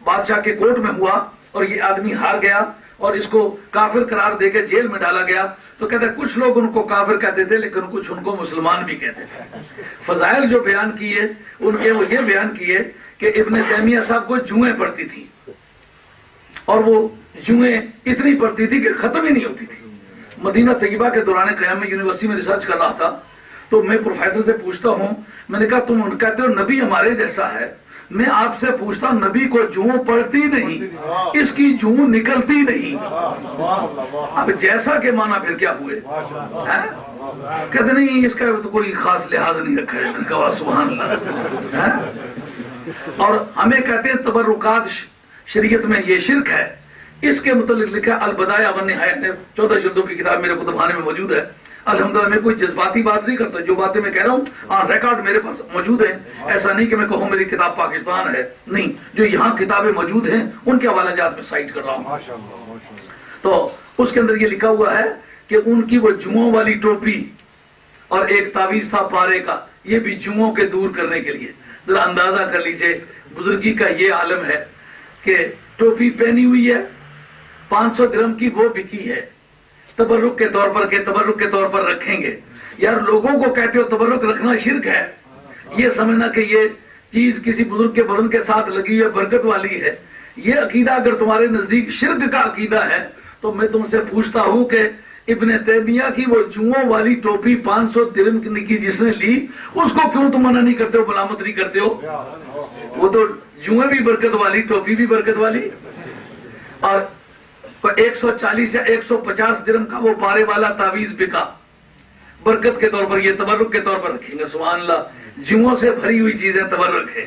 بادشاہ کے کورٹ میں ہوا اور یہ آدمی ہار گیا اور اس کو کافر قرار دے کے جیل میں ڈالا گیا, تو کہتے ہیں کچھ لوگ ان کو کافر کہتے تھے لیکن کچھ ان کو مسلمان بھی کہتے تھے. فضائل جو بیان کیے ان کے وہ یہ بیان کیے کہ ابن تیمیہ صاحب کو جوئیں پڑتی تھی اور وہ جوئیں اتنی پڑتی تھی کہ ختم ہی نہیں ہوتی تھی. مدینہ طیبہ کے دوران قیام میں یونیورسٹی میں ریسرچ کر رہا تھا تو میں پروفیسر سے پوچھتا ہوں, میں نے کہا تم کہتے ہو نبی ہمارے جیسا ہے, میں آپ سے پوچھتا ہوں نبی کو جوں پڑتی نہیں, اس کی جوں نکلتی نہیں, اب جیسا کے معنی پھر کیا ہوئے؟ کہتے نہیں اس کا تو کوئی خاص لحاظ نہیں رکھا ہے. میں نے کہا سبحان اللہ. اور ہمیں کہتے ہیں تبرکات شریعت میں یہ شرک ہے. اس کے متعلق لکھا البدایہ والنہایہ, 14 جلدوں کی کتاب میرے کتب خانے میں موجود ہے. الحمدللہ میں کوئی جذباتی بات نہیں کرتا, جو باتیں میں کہہ رہا ہوں آن ریکارڈ میرے پاس موجود ہیں. ایسا نہیں کہ میں کہوں میری کتاب پاکستان ہے, نہیں, جو یہاں کتابیں موجود ہیں ان کے حوالہ جات میں سائٹ کر رہا ہوں. تو اس کے اندر یہ لکھا ہوا ہے کہ ان کی وہ جوؤں والی ٹوپی اور ایک تعویذ تھا پارے کا, یہ بھی جوؤں کے دور کرنے کے لیے. ذرا اندازہ کر لیجئے بزرگی کا یہ عالم ہے کہ ٹوپی پہنی ہوئی ہے, 500 درہم کی وہ بکی ہے تبرک کے طور پر, کہ تبرک کے طور پر رکھیں گے. یار لوگوں کو کہتے ہو تبرک رکھنا شرک ہے, یہ سمجھنا کہ یہ چیز کسی بزرگ کے بدن کے ساتھ لگی ہوئی برکت والی ہے, یہ عقیدہ اگر تمہارے نزدیک شرک کا عقیدہ ہے تو میں تم سے پوچھتا ہوں کہ ابن تیمیہ کی وہ جوؤں والی ٹوپی 500 درہم کی جس نے لی، اس کو کیوں تم منع نہیں کرتے ہو، ملامت نہیں کرتے ہو؟ وہ تو جوئیں بھی برکت والی، ٹوپی بھی برکت والی، اور 140 یا 150 درہم کا وہ پارے والا تعویذ بکا برکت کے طور پر، یہ تبرک کے طور پر رکھیں گے۔ سبحان اللہ، جوؤں سے بھری ہوئی چیزیں تبرک ہے۔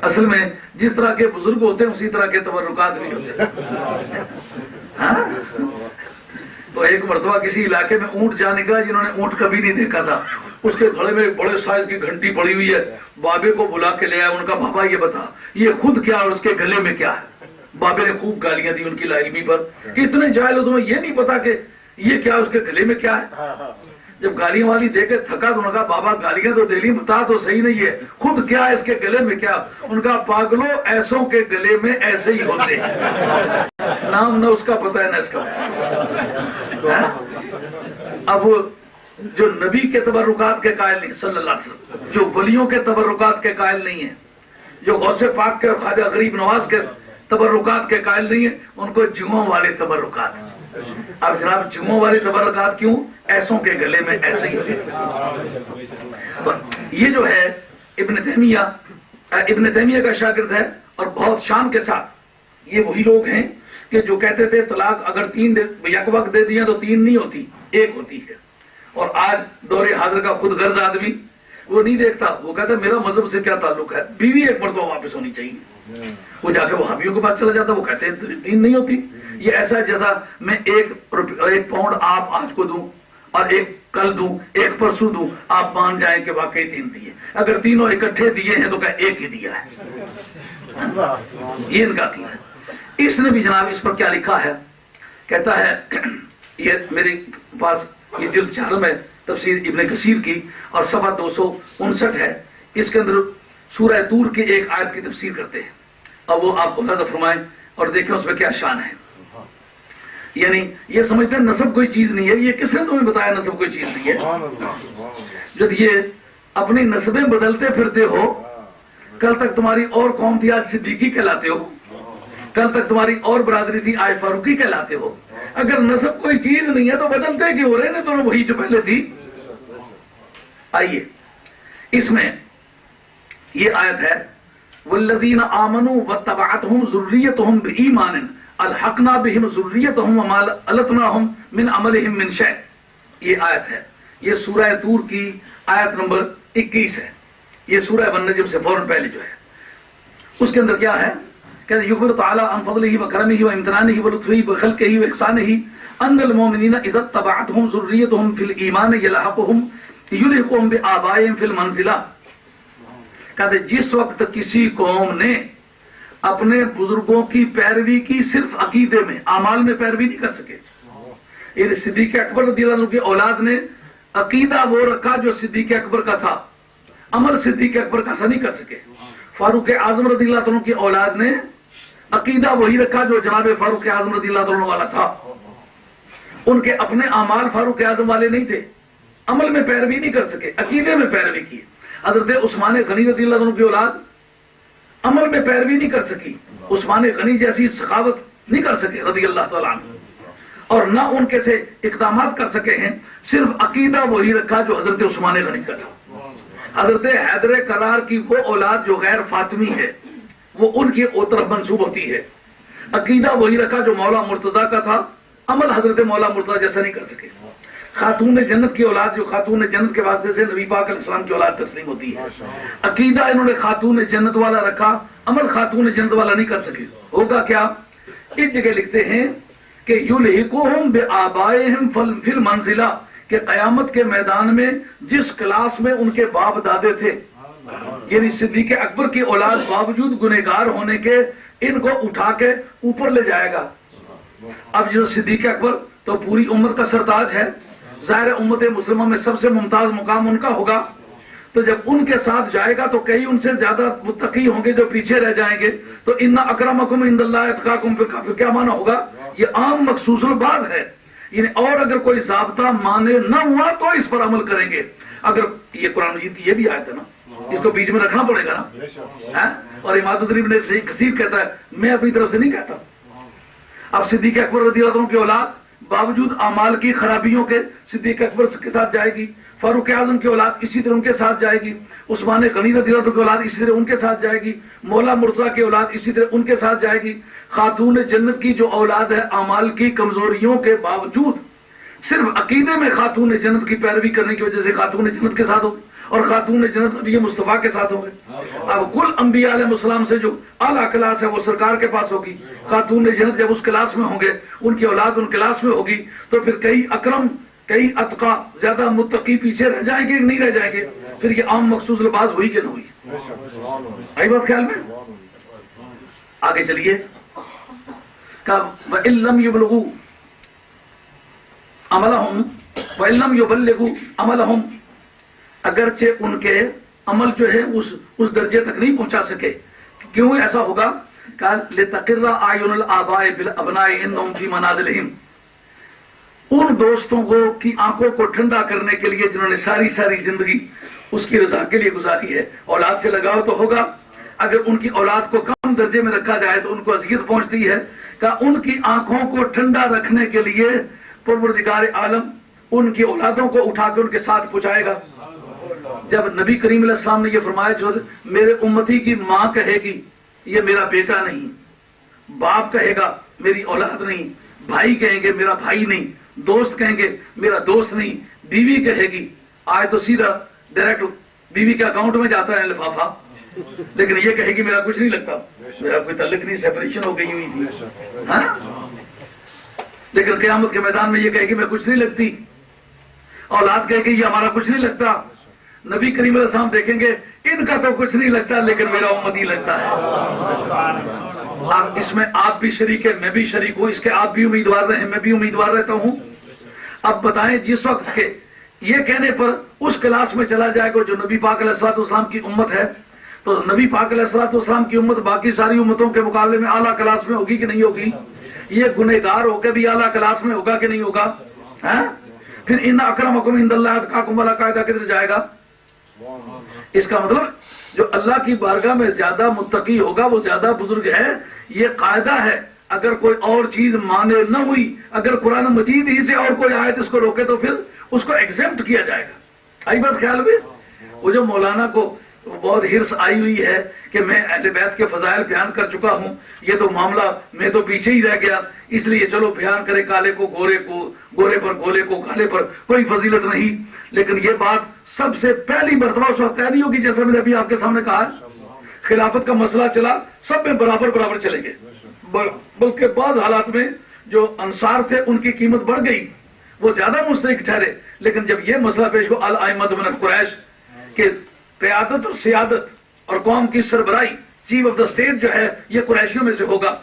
اصل میں جس طرح کے بزرگ ہوتے ہیں اسی طرح کے تبرکات بھی ہوتے ہیں۔ ہاں، تو ایک مرتبہ کسی علاقے میں اونٹ جا نکلا جنہوں نے اونٹ کبھی نہیں دیکھا تھا، اس کے گھڑے میں بڑے سائز کی گھنٹی پڑی ہوئی ہے، بابے کو بلا کے لے آیا، ان کا بابا یہ بتا یہ خود کیا اور اس کے گلے میں کیا ہے؟ بابے نے خوب گالیاں دی ان کی لا علمی پر کہ اتنے جاہل ہو تمہیں یہ نہیں پتا کہ یہ کیا اس کے گلے میں کیا ہے؟ جب گالیاں والی دے کے تھکا تو ان کا بابا گالیاں تو دے لی، بتا تو صحیح نہیں ہے خود کیا ہے اس کے گلے میں کیا؟ ان کا پاگلو ایسوں کے گلے میں ایسے ہی ہوتے ہیں، نام نہ اس کا پتا ہے نہ اس کا۔ اب جو نبی کے تبرکات کے قائل نہیں صلی اللہ علیہ وسلم، جو ولیوں کے تبرکات کے قائل نہیں ہیں، جو غوث پاک کے اور خواجہ غریب نواز کے تبرکات کے قائل نہیں ہیں، ان کو جوؤں والے تبرکات۔ اب جناب جوؤں والے تبرکات کیوں؟ ایسوں کے گلے میں ایسے ہی ہوتے۔ تو یہ جو ہے ابن تیمیہ کا شاگرد ہے، اور بہت شان کے ساتھ یہ وہی لوگ ہیں کہ جو کہتے تھے طلاق اگر 3 یک وقت دے دیا تو 3 نہیں ہوتی، 1 ہوتی ہے۔ اور آج دور حاضر کا خود غرض آدمی وہ نہیں دیکھتا، وہ کہتا ہے میرا مذہب سے کیا تعلق ہے، بیوی 1 مرتبہ واپس ہونی چاہیے۔ وہ جا کے وہابیوں کے پاس چلا جاتا، وہ کہتے ہیں 3 نہیں ہوتی۔ یہ ایسا جیسا میں 1 پاؤنڈ آپ آج کو دوں اور 1 کل دوں، 1 پرسوں دوں، آپ مان جائیں کہ واقعی 3 دیے، اگر تینوں اکٹھے دیے ہیں تو کہ 1 ہی دیا ہے۔ یہ ان کا عقیدہ ہے۔ اس نے بھی جناب اس پر کیا لکھا ہے، کہتا ہے یہ میرے پاس یہ جلد 4 ہے تفسیر ابن کثیر کی، اور صفحہ 259 ہے، اس کے اندر سورہ طور کی ایک آیت کی تفسیر کرتے ہیں، اور وہ آپ کو ملاحظہ فرمائیں اور دیکھیں اس میں کیا شان ہے۔ یعنی یہ سمجھتے ہیں نسب کوئی چیز نہیں ہے، یہ کس نے تمہیں بتایا نسب کوئی چیز نہیں ہے؟ جب یہ اپنی نسبیں بدلتے پھرتے ہو، کل تک تمہاری اور قوم تھی آج صدیقی کہلاتے ہو، کل تک تمہاری اور برادری تھی آج فاروقی کہلاتے ہو۔ اگر نسب کوئی چیز نہیں ہے تو بدلتے کیوں ہو رہے ہیں؟ تو وہی جو پہلے تھی۔ آئیے اس میں یہ آیت ہے والذین آمنوا واتبعتهم ذریتهم بایمان الحقنا بهم ذریتهم وما التناهم من عملهم من شیء۔ یہ آیت ہے، یہ سورہ طور کی آیت نمبر 21 ہے، یہ سورہ النجم سے فوراً پہلے جو ہے، اس کے اندر کیا ہے کہ یخبر تعالی عن فضلہ وکرمہ وامتنانہ ولطفہ وخلقہ واحسانہ ان المؤمنین اذا اتبعتهم ذریتهم فی الایمان یلحقهم یلحقهم بآبائهم فی المنزلہ۔ کہتے جس وقت کسی قوم نے اپنے بزرگوں کی پیروی کی صرف عقیدے میں، اعمال میں پیروی نہیں کر سکے، یعنی صدیق اکبر رضی اللہ عنہ کی اولاد نے عقیدہ وہ رکھا جو صدیق اکبر کا تھا، عمل صدیق اکبر کا ایسا نہیں کر سکے۔ فاروق اعظم رضی اللہ عنہ کی اولاد نے عقیدہ وہی رکھا جو جناب فاروق اعظم رضی اللہ عنہ والا تھا، ان کے اپنے اعمال فاروق اعظم والے نہیں تھے، عمل میں پیروی نہیں کر سکے، عقیدے میں پیروی کی۔ حضرت عثمان غنی رضی اللہ عنہ کی اولاد عمل میں پیروی نہیں کر سکی، عثمان غنی جیسی سخاوت نہیں کر سکے رضی اللہ تعالیٰ عنہ، اور نہ ان کے سے اقدامات کر سکے ہیں، صرف عقیدہ وہی رکھا جو حضرت عثمان غنی کا تھا۔ حضرت حیدر کرار کی وہ اولاد جو غیر فاطمی ہے وہ ان کی طرف منسوب ہوتی ہے، عقیدہ وہی رکھا جو مولا مرتضیٰ کا تھا، عمل حضرت مولا مرتضیٰ جیسا نہیں کر سکے۔ خاتون جنت کی اولاد جو خاتون جنت کے واسطے سے نبی پاک علیہ السلام کی اولاد تسلیم ہوتی ہے، عقیدہ انہوں نے خاتون جنت والا رکھا، عمل خاتون جنت والا نہیں کر سکے۔ ہوگا کیا؟ اس جگہ لکھتے ہیں کہ یلحقہم بآبائہم فی المنزلہ، کہ قیامت کے میدان میں جس کلاس میں ان کے باپ دادے تھے، یعنی صدیق اکبر کی اولاد باوجود گنہگار ہونے کے ان کو اٹھا کے اوپر لے جائے گا۔ اب جو صدیق اکبر تو پوری امت کا سرتاج ہے، ظاہر امت مسلمہ میں سب سے ممتاز مقام ان کا ہوگا، تو جب ان کے ساتھ جائے گا تو کئی ان سے زیادہ متقی ہوں گے جو پیچھے رہ جائیں گے، تو ان اکرمکم عند اللہ اتقاکم، پھر کیا معنی ہوگا؟ یہ عام مخصوص البعض ہے، یعنی اور اگر کوئی ضابطہ مانے نہ ہوا تو اس پر عمل کریں گے۔ اگر یہ قرآن مجید کی یہ بھی آیت ہے نا، اس کو بیچ میں رکھنا پڑے گا نا۔ اور امام الدین ابن کثیر کہتا ہے، میں اپنی طرف سے نہیں کہتا۔ اب صدیق اکبر رضی اللہ عنہ کی اولاد باوجود اعمال کی خرابیوں کے صدیق اکبر کے ساتھ جائے گی، فاروق اعظم کی اولاد اسی طرح ان کے ساتھ جائے گی، عثمان غنی رضی اللہ عنہ کی اولاد اسی طرح ان کے ساتھ جائے گی، مولا مرتضیٰ کی اولاد اسی طرح ان کے ساتھ جائے گی۔ خاتون جنت کی جو اولاد ہے اعمال کی کمزوریوں کے باوجود صرف عقیدے میں خاتون جنت کی پیروی کرنے کی وجہ سے خاتون جنت کے ساتھ ہوگی، اور خاتون جنت نبی مصطفیٰ کے ساتھ ہوں گے۔ اب کل انبیاء علیہ السلام سے جو اعلیٰ کلاس ہے وہ سرکار کے پاس ہوگی، خاتون جنت جب اس کلاس میں ہوں گے، ان کی اولاد ان کلاس میں ہوگی، تو پھر کئی اکرم کئی اتقا زیادہ متقی پیچھے رہ جائیں گے کہ نہیں رہ جائیں گے؟ پھر یہ عام مخصوص لباس ہوئی کہ نہ ہوئی؟ آئی بات خیال میں؟ آگے چلیے، وَإِن لَّمْ يُبْلِغُوا عَمَلَهُمْ وَإِن لَّمْ يُبَلِّغُوا عَمَلَهُمْ، اگرچہ ان کے عمل جو ہے اس درجے تک نہیں پہنچا سکے، کیوں ایسا ہوگا؟ کہ لِتَقِرَّ أَعْيُنُ الْآبَاءِ بِالْأَبْنَاءِ إِنَّهُمْ فِي مَنَازِلِهِمْ، ان دوستوں کو کی آنکھوں کو ٹھنڈا کرنے کے لیے جنہوں نے ساری زندگی اس کی رضا کے لیے گزاری ہے۔ اولاد سے لگاؤ تو ہوگا، اگر ان کی اولاد کو کم درجے میں رکھا جائے تو ان کو اذیت پہنچتی ہے، کہ ان کی آنکھوں کو ٹھنڈا رکھنے کے لیے پروردگار عالم ان کی اولادوں کو اٹھا کے ان کے ساتھ پہنچائے گا۔ جب نبی کریم علیہ السلام نے یہ فرمایا، جو میرے امتی کی ماں کہے گی یہ میرا بیٹا نہیں، باپ کہے گا میری اولاد نہیں، بھائی کہیں گے میرا بھائی نہیں، دوست کہیں گے میرا دوست نہیں، بیوی کہے گی، آئے تو سیدھا ڈائریکٹ بیوی کے اکاؤنٹ میں جاتا ہے لفافہ، لیکن یہ کہے گی میرا کچھ نہیں لگتا، میرا کوئی تعلق نہیں، سیپریشن ہو گئی ہوئی تھی، ہاں؟ لیکن قیامت کے میدان میں یہ کہے گی میں کچھ نہیں لگتی۔ اولاد کہے گی یہ ہمارا کچھ نہیں لگتا۔ نبی کریم علیہ السلام دیکھیں گے ان کا تو کچھ نہیں لگتا لیکن میرا امتی لگتا ہے۔ اب اس میں آپ بھی شریک ہیں، میں بھی شریک ہوں، اس کے آپ بھی امیدوار رہے، میں بھی امیدوار رہتا ہوں۔ اب بتائیں جس وقت کے یہ کہنے پر اس کلاس میں چلا جائے گا جو نبی پاک علیہ الصلوۃ والسلام کی امت ہے، تو نبی پاک علیہ الصلوۃ والسلام کی امت باقی ساری امتوں کے مقابلے میں اعلیٰ کلاس میں ہوگی کہ نہیں ہوگی؟ یہ گنہگار ہو کے بھی اعلیٰ کلاس میں ہوگا کہ نہیں ہوگا؟ پھر ان اکرمکم عند اللہ اتقاکم والا قاعدہ کدھر جائے گا؟ اس کا مطلب جو اللہ کی بارگاہ میں زیادہ متقی ہوگا وہ زیادہ بزرگ ہے، یہ قاعدہ ہے۔ اگر کوئی اور چیز مانے نہ ہوئی، اگر قرآن مجید ہی سے اور کوئی آیت اس کو روکے تو پھر اس کو ایگزیمپٹ کیا جائے گا۔ آئی بات خیال میں؟ وہ جو مولانا کو بہت ہرس آئی ہوئی ہے کہ میں اہل بیت کے فضائل بیان کر چکا ہوں، یہ تو معاملہ میں تو پیچھے ہی رہ گیا، اس لیے چلو بیان کرے کالے کو گورے کو، گورے پر گولے کو کالے پر، کوئی فضیلت نہیں۔ لیکن یہ بات سب سے پہلی مرتبہ اس وقت طے نہیں ہوگی، جیسا میں نے ابھی آپ کے سامنے کہا، خلافت کا مسئلہ چلا سب میں برابر چلے گئے، بلکہ بعض حالات میں جو انصار تھے ان کی قیمت بڑھ گئی، وہ زیادہ مستحق ٹھہرے، لیکن جب یہ مسئلہ پیش ہوا الائمۃ من قریش کہ قیادت اور سیادت اور قوم کی سربراہی، چیف آف دا اسٹیٹ جو ہے یہ قریشیوں میں سے ہوگا،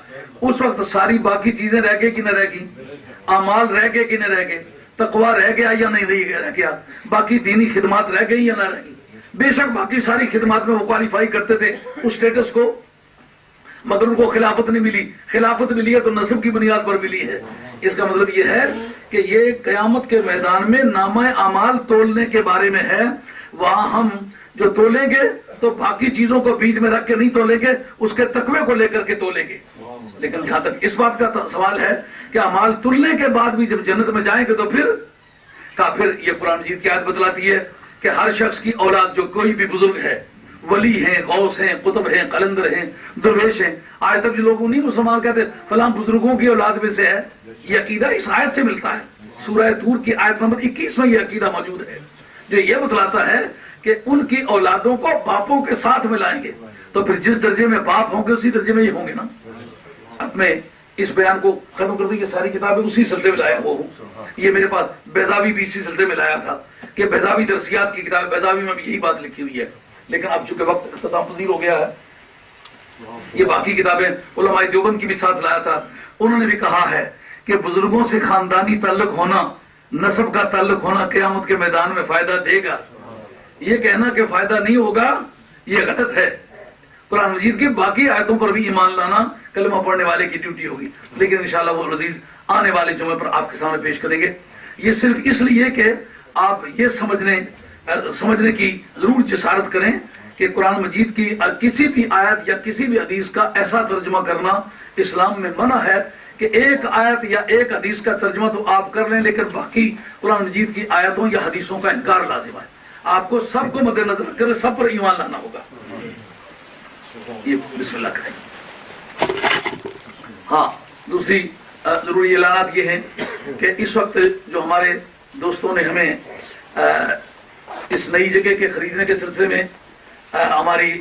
اس وقت ساری باقی چیزیں رہ گئی کہ نہ رہ گئی؟ اعمال رہ گئے کہ نہ رہ گئے؟ تقویٰ رہ گیا یا نہیں رہ گیا؟ باقی دینی خدمات رہ گئی یا نہ رہ گئی؟ بے شک باقی ساری خدمات میں وہ کوالیفائی کرتے تھے اس سٹیٹس کو، مگر ان کو خلافت نہیں ملی۔ خلافت ملی ہے تو نسب کی بنیاد پر ملی ہے۔ اس کا مطلب یہ ہے کہ یہ قیامت کے میدان میں نامہ اعمال تولنے کے بارے میں ہے، وہاں ہم جو تولیں گے تو باقی چیزوں کو بیچ میں رکھ کے نہیں تولیں گے، اس کے تقوی کو لے کر کے تولیں گے۔ لیکن جہاں تک اس بات کا سوال ہے کہ اعمال تلنے کے بعد بھی جب جنت میں جائیں گے تو پھر یہ قرآن مجید کی آیت بتلاتی ہے کہ ہر شخص کی اولاد جو کوئی بھی بزرگ ہے، ولی ہیں، غوث ہیں، قطب ہیں، قلندر ہیں، درویش ہیں، آج تک جو لوگ نہیں مسلمان کہتے فلاں بزرگوں کی اولاد میں سے ہے، یہ عقیدہ اس آیت سے ملتا ہے۔ سورہ طور کی آیت نمبر 21 میں یہ عقیدہ موجود ہے جو یہ بتلاتا ہے کہ ان کی اولادوں کو باپوں کے ساتھ ملائیں گے، تو پھر جس درجے میں باپ ہوں گے اسی درجے میں یہ ہوں گے نا۔ اب میں اس بیان کو ختم کر دوں، یہ ساری کتابیں اسی سلسلے میں لایا ہوا ہوں۔ یہ میرے پاس بیضاوی بھی اسی سلسلے میں لایا تھا کہ بیضاوی درسیات کی کتاب، بیضاوی میں بھی یہی بات لکھی ہوئی ہے، لیکن اب چونکہ وقت اختتام پذیر ہو گیا ہے، یہ باقی کتابیں علماء دیوبند کی بھی ساتھ لایا تھا۔ انہوں نے بھی کہا ہے کہ بزرگوں سے خاندانی تعلق ہونا، نسب کا تعلق ہونا قیامت کے میدان میں فائدہ دے گا۔ یہ کہنا کہ فائدہ نہیں ہوگا یہ غلط ہے۔ قرآن مجید کی باقی آیتوں پر بھی ایمان لانا کلمہ پڑھنے والے کی ڈیوٹی ہوگی، لیکن انشاءاللہ وہ العزیز آنے والے جمعے پر آپ کے سامنے پیش کریں گے۔ یہ صرف اس لیے کہ آپ یہ سمجھنے کی ضرور جسارت کریں کہ قرآن مجید کی کسی بھی آیت یا کسی بھی حدیث کا ایسا ترجمہ کرنا اسلام میں منع ہے کہ ایک آیت یا ایک حدیث کا ترجمہ تو آپ کر لیں لیکن باقی قرآن مجید کی آیتوں یا حدیثوں کا انکار لازم ہے. آپ کو سب کو مد نظر رکھ کر سب پر ایمان لانا ہوگا. یہ بسم اللہ کریں. ہاں، دوسری ضروری اعلانات یہ ہیں کہ اس وقت جو ہمارے دوستوں نے ہمیں اس نئی جگہ کے خریدنے کے سلسلے میں ہماری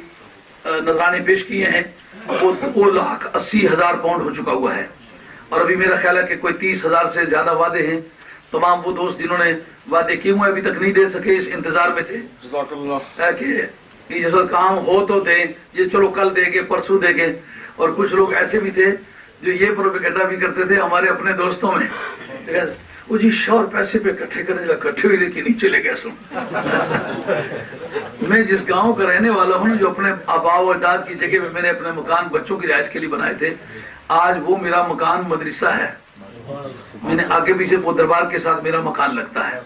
نذرانے پیش کیے ہیں وہ 2,80,000 پاؤنڈ ہو چکا ہوا ہے، اور ابھی میرا خیال ہے کہ کوئی 30,000 سے زیادہ وعدے ہیں. تمام وہ دوست جنہوں نے وعدے کیے ہوئے ابھی تک نہیں دے سکے اس انتظار میں تھے کہ جس وقت کام ہو تو دیں، یہ چلو کل دے گے پرسوں دے گے. اور کچھ لوگ ایسے بھی تھے جو یہ پروپیگنڈا بھی کرتے تھے ہمارے اپنے دوستوں میں، وہ جی شور پیسے پہ اکٹھے کرنے لگا، اکٹھے ہوئے لیکن نہیں چلے گئے. میں جس گاؤں کا رہنے والا ہوں نا، جو اپنے آباء و اجداد کی جگہ میں نے اپنے مکان بچوں کی رہائش کے لیے بنائے تھے، آج وہ میرا مکان مدرسہ ہے. میں نے آگے پیچھے وہ دربار کے ساتھ میرا مکان لگتا ہے.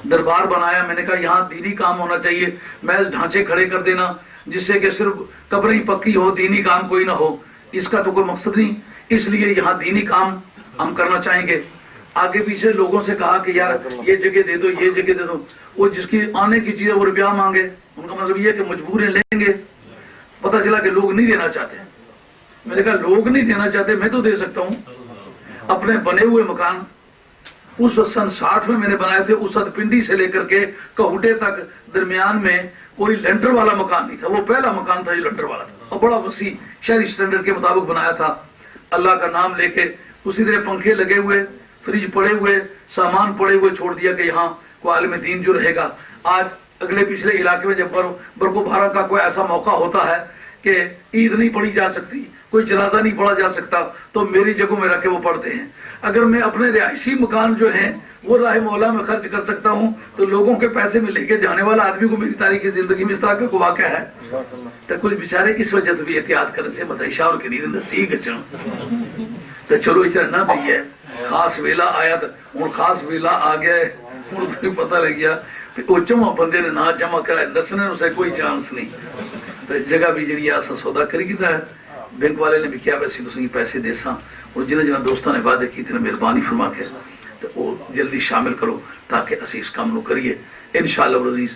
دربار بنایا، میں نے کہا یہاں دینی کام ہونا چاہیے، محض ڈھانچے کھڑے کر دینا جس سے کہ صرف قبریں پکی ہو، دینی کام کوئی نہ ہو، اس کا تو کوئی مقصد نہیں. اس لیے یہاں دینی کام ہم کرنا چاہیں گے. آگے پیچھے لوگوں سے کہا کہ یار یہ جگہ دے دو، یہ جگہ دے دو. وہ جس کی آنے کی چیز ہے وہ روپیہ مانگے. ان کا مطلب یہ کہ مجبوریں لیں گے. پتہ چلا کہ لوگ نہیں دینا چاہتے. میں نے کہا لوگ نہیں دینا چاہتے، میں تو دے سکتا ہوں. اپنے بنے ہوئے مکان اس وقت سن 60 میں نے بنائے تھے. اس وقت پنڈی سے لے کر کے کہوٹے تک درمیان میں کوئی لینٹر والا مکان نہیں تھا. وہ پہلا مکان تھا جو لینٹر والا تھا، اور بڑا وسیع شہری سٹینڈرڈ کے مطابق بنایا تھا. اللہ کا نام لے کے اسی طرح پنکھے لگے ہوئے، فریج پڑے ہوئے، سامان پڑے ہوئے چھوڑ دیا کہ یہاں کوئی عالم دین جو رہے گا. آج اگلے پچھلے علاقے میں جب برقو بھارا کا کوئی ایسا موقع ہوتا ہے کہ عید نہیں پڑھی جا سکتی، کوئی جنازہ نہیں پڑھا جا سکتا، تو میری جگہوں میں رکھ کے وہ پڑھتے ہیں. اگر میں اپنے رہائشی مکان جو ہیں وہ راہ مولا میں خرچ کر سکتا ہوں تو لوگوں کے پیسے میں لے کے جانے والا آدمی کو میری تاریخی زندگی میں اس طرح کا واقعہ ہے تو کچھ بیچارے اس وجہ سے بھی احتیاط کرنے سے مدعشہ اور کنید نسیگ چن تو چلو نہ بھی ہے. خاص ویلا آیا تو ہوں خاص ویلا آ گیا ہے. ہوں تو پتہ لگ گیا وہ جمع بندے نے نہ جمع کرا نسنے اسے کوئی چانس نہیں. تو جگہ بھی جی ایسا سودا کری گیا ہے. بینک والے نے بھی کیا ویسے تو پیسے دے سا، اور جنہیں جنہیں دوستوں نے وعدے کی تھے مہربانی فرما کے تو وہ جلدی شامل کرو تاکہ اسی اس کام نو کریے. انشاءاللہ العزیز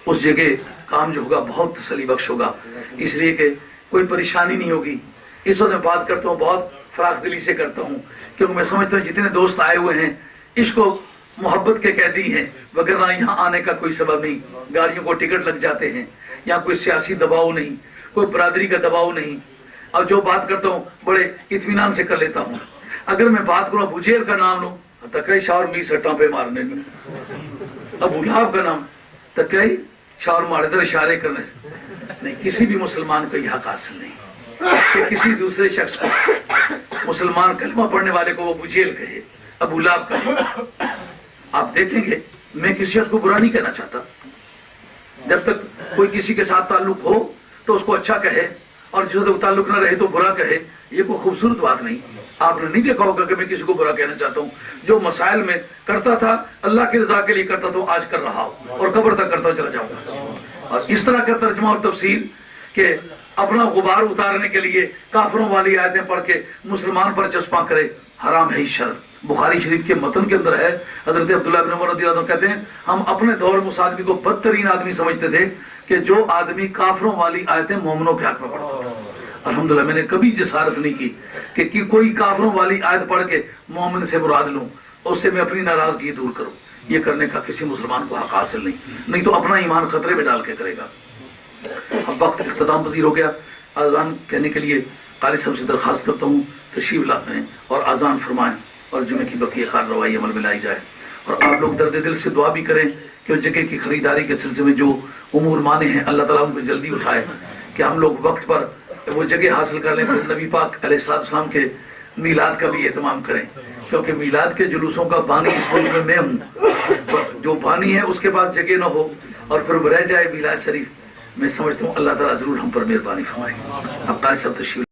اس جگہ کام جو ہوگا بہت تسلی بخش ہوگا، اس لیے کہ کوئی پریشانی نہیں ہوگی. اس وقت میں بات کرتا ہوں بہت فراخ دلی سے کرتا ہوں، کیونکہ میں سمجھتا ہوں جتنے دوست آئے ہوئے ہیں عشق و محبت کے قیدی ہیں، وگرنہ یہاں آنے کا کوئی سبب نہیں. گاڑیوں کو ٹکٹ لگ جاتے ہیں، یہاں کوئی سیاسی دباؤ نہیں، کوئی برادری کا دباؤ نہیں. اور جو بات کرتا ہوں بڑے اطمینان سے کر لیتا ہوں. اگر میں بات کروں ابو جہل کا نام لوں تکئی شاور می سٹاں پہ مارنے میں، ابو لہب کا نام تکئی شاور مارے در اشارے کرنے نہیں. کسی بھی مسلمان کو یہ حق حاصل نہیں کہ کسی دوسرے شخص کو، مسلمان کلمہ پڑھنے والے کو وہ ابو جہل کہے، ابو لہب کہے. آپ دیکھیں گے میں کسی شخص کو برا نہیں کہنا چاہتا. جب تک کوئی کسی کے ساتھ تعلق ہو تو اس کو اچھا کہے، اور جس سے تعلق نہ رہے تو برا کہے. یہ کوئی خوبصورت بات نہیں. آپ نے نہیں دیکھا ہوگا کہ میں کسی کو برا کہنا چاہتا ہوں. جو مسائل میں کرتا تھا اللہ کی رضا کے لیے کرتا تھا، آج کر رہا ہوں اور قبر تک کرتا چلا جاؤں گا. اور اس طرح کا ترجمہ اور تفسیر کہ اپنا غبار اتارنے کے لیے کافروں والی آیتیں پڑھ کے مسلمان پر چسپاں کرے، حرام ہے شر. بخاری شریف کے متن کے اندر ہے، حضرت عبداللہ بن عمر رضی اللہ عنہ کہتے ہیں ہم اپنے دور میں اس آدمی کو بدترین آدمی سمجھتے تھے کہ جو آدمی کافروں والی آیتیں مومنوں کے حق میں پڑھتا. الحمدللہ میں نے کبھی جسارت نہیں کی کہ کوئی کافروں والی آیت پڑھ کے مومن سے مراد لوں اور اس سے میں اپنی ناراضگی دور کروں. یہ کرنے کا کسی مسلمان کو حق حاصل نہیں تو اپنا ایمان خطرے میں ڈال کے کرے گا. اب وقت اختتام پذیر ہو گیا. اذان کہنے کے لیے قاری صاحب سے درخواست کرتا ہوں تشریف لائیں اور اذان فرمائیں اور جمعے کی بقیہ خیر روائی عمل میں لائی جائے. اور آپ لوگ درد دل سے دعا بھی کریں کہ اس جگہ کی خریداری کے سلسلے میں جو امور مانے ہیں اللہ تعالیٰ ان کو جلدی اٹھائے کہ ہم لوگ وقت پر وہ جگہ حاصل کر لیں. پھر نبی پاک علیہ السلام کے میلاد کا بھی اہتمام کریں، کیونکہ میلاد کے جلوسوں کا بانی اس ملک میں ہوں. جو بانی ہے اس کے پاس جگہ نہ ہو اور پھر رہ جائے میلاد شریف، میں سمجھتا ہوں اللہ تعالیٰ ضرور ہم پر مہربانی فرمائے. اب قاری صاحب تشریف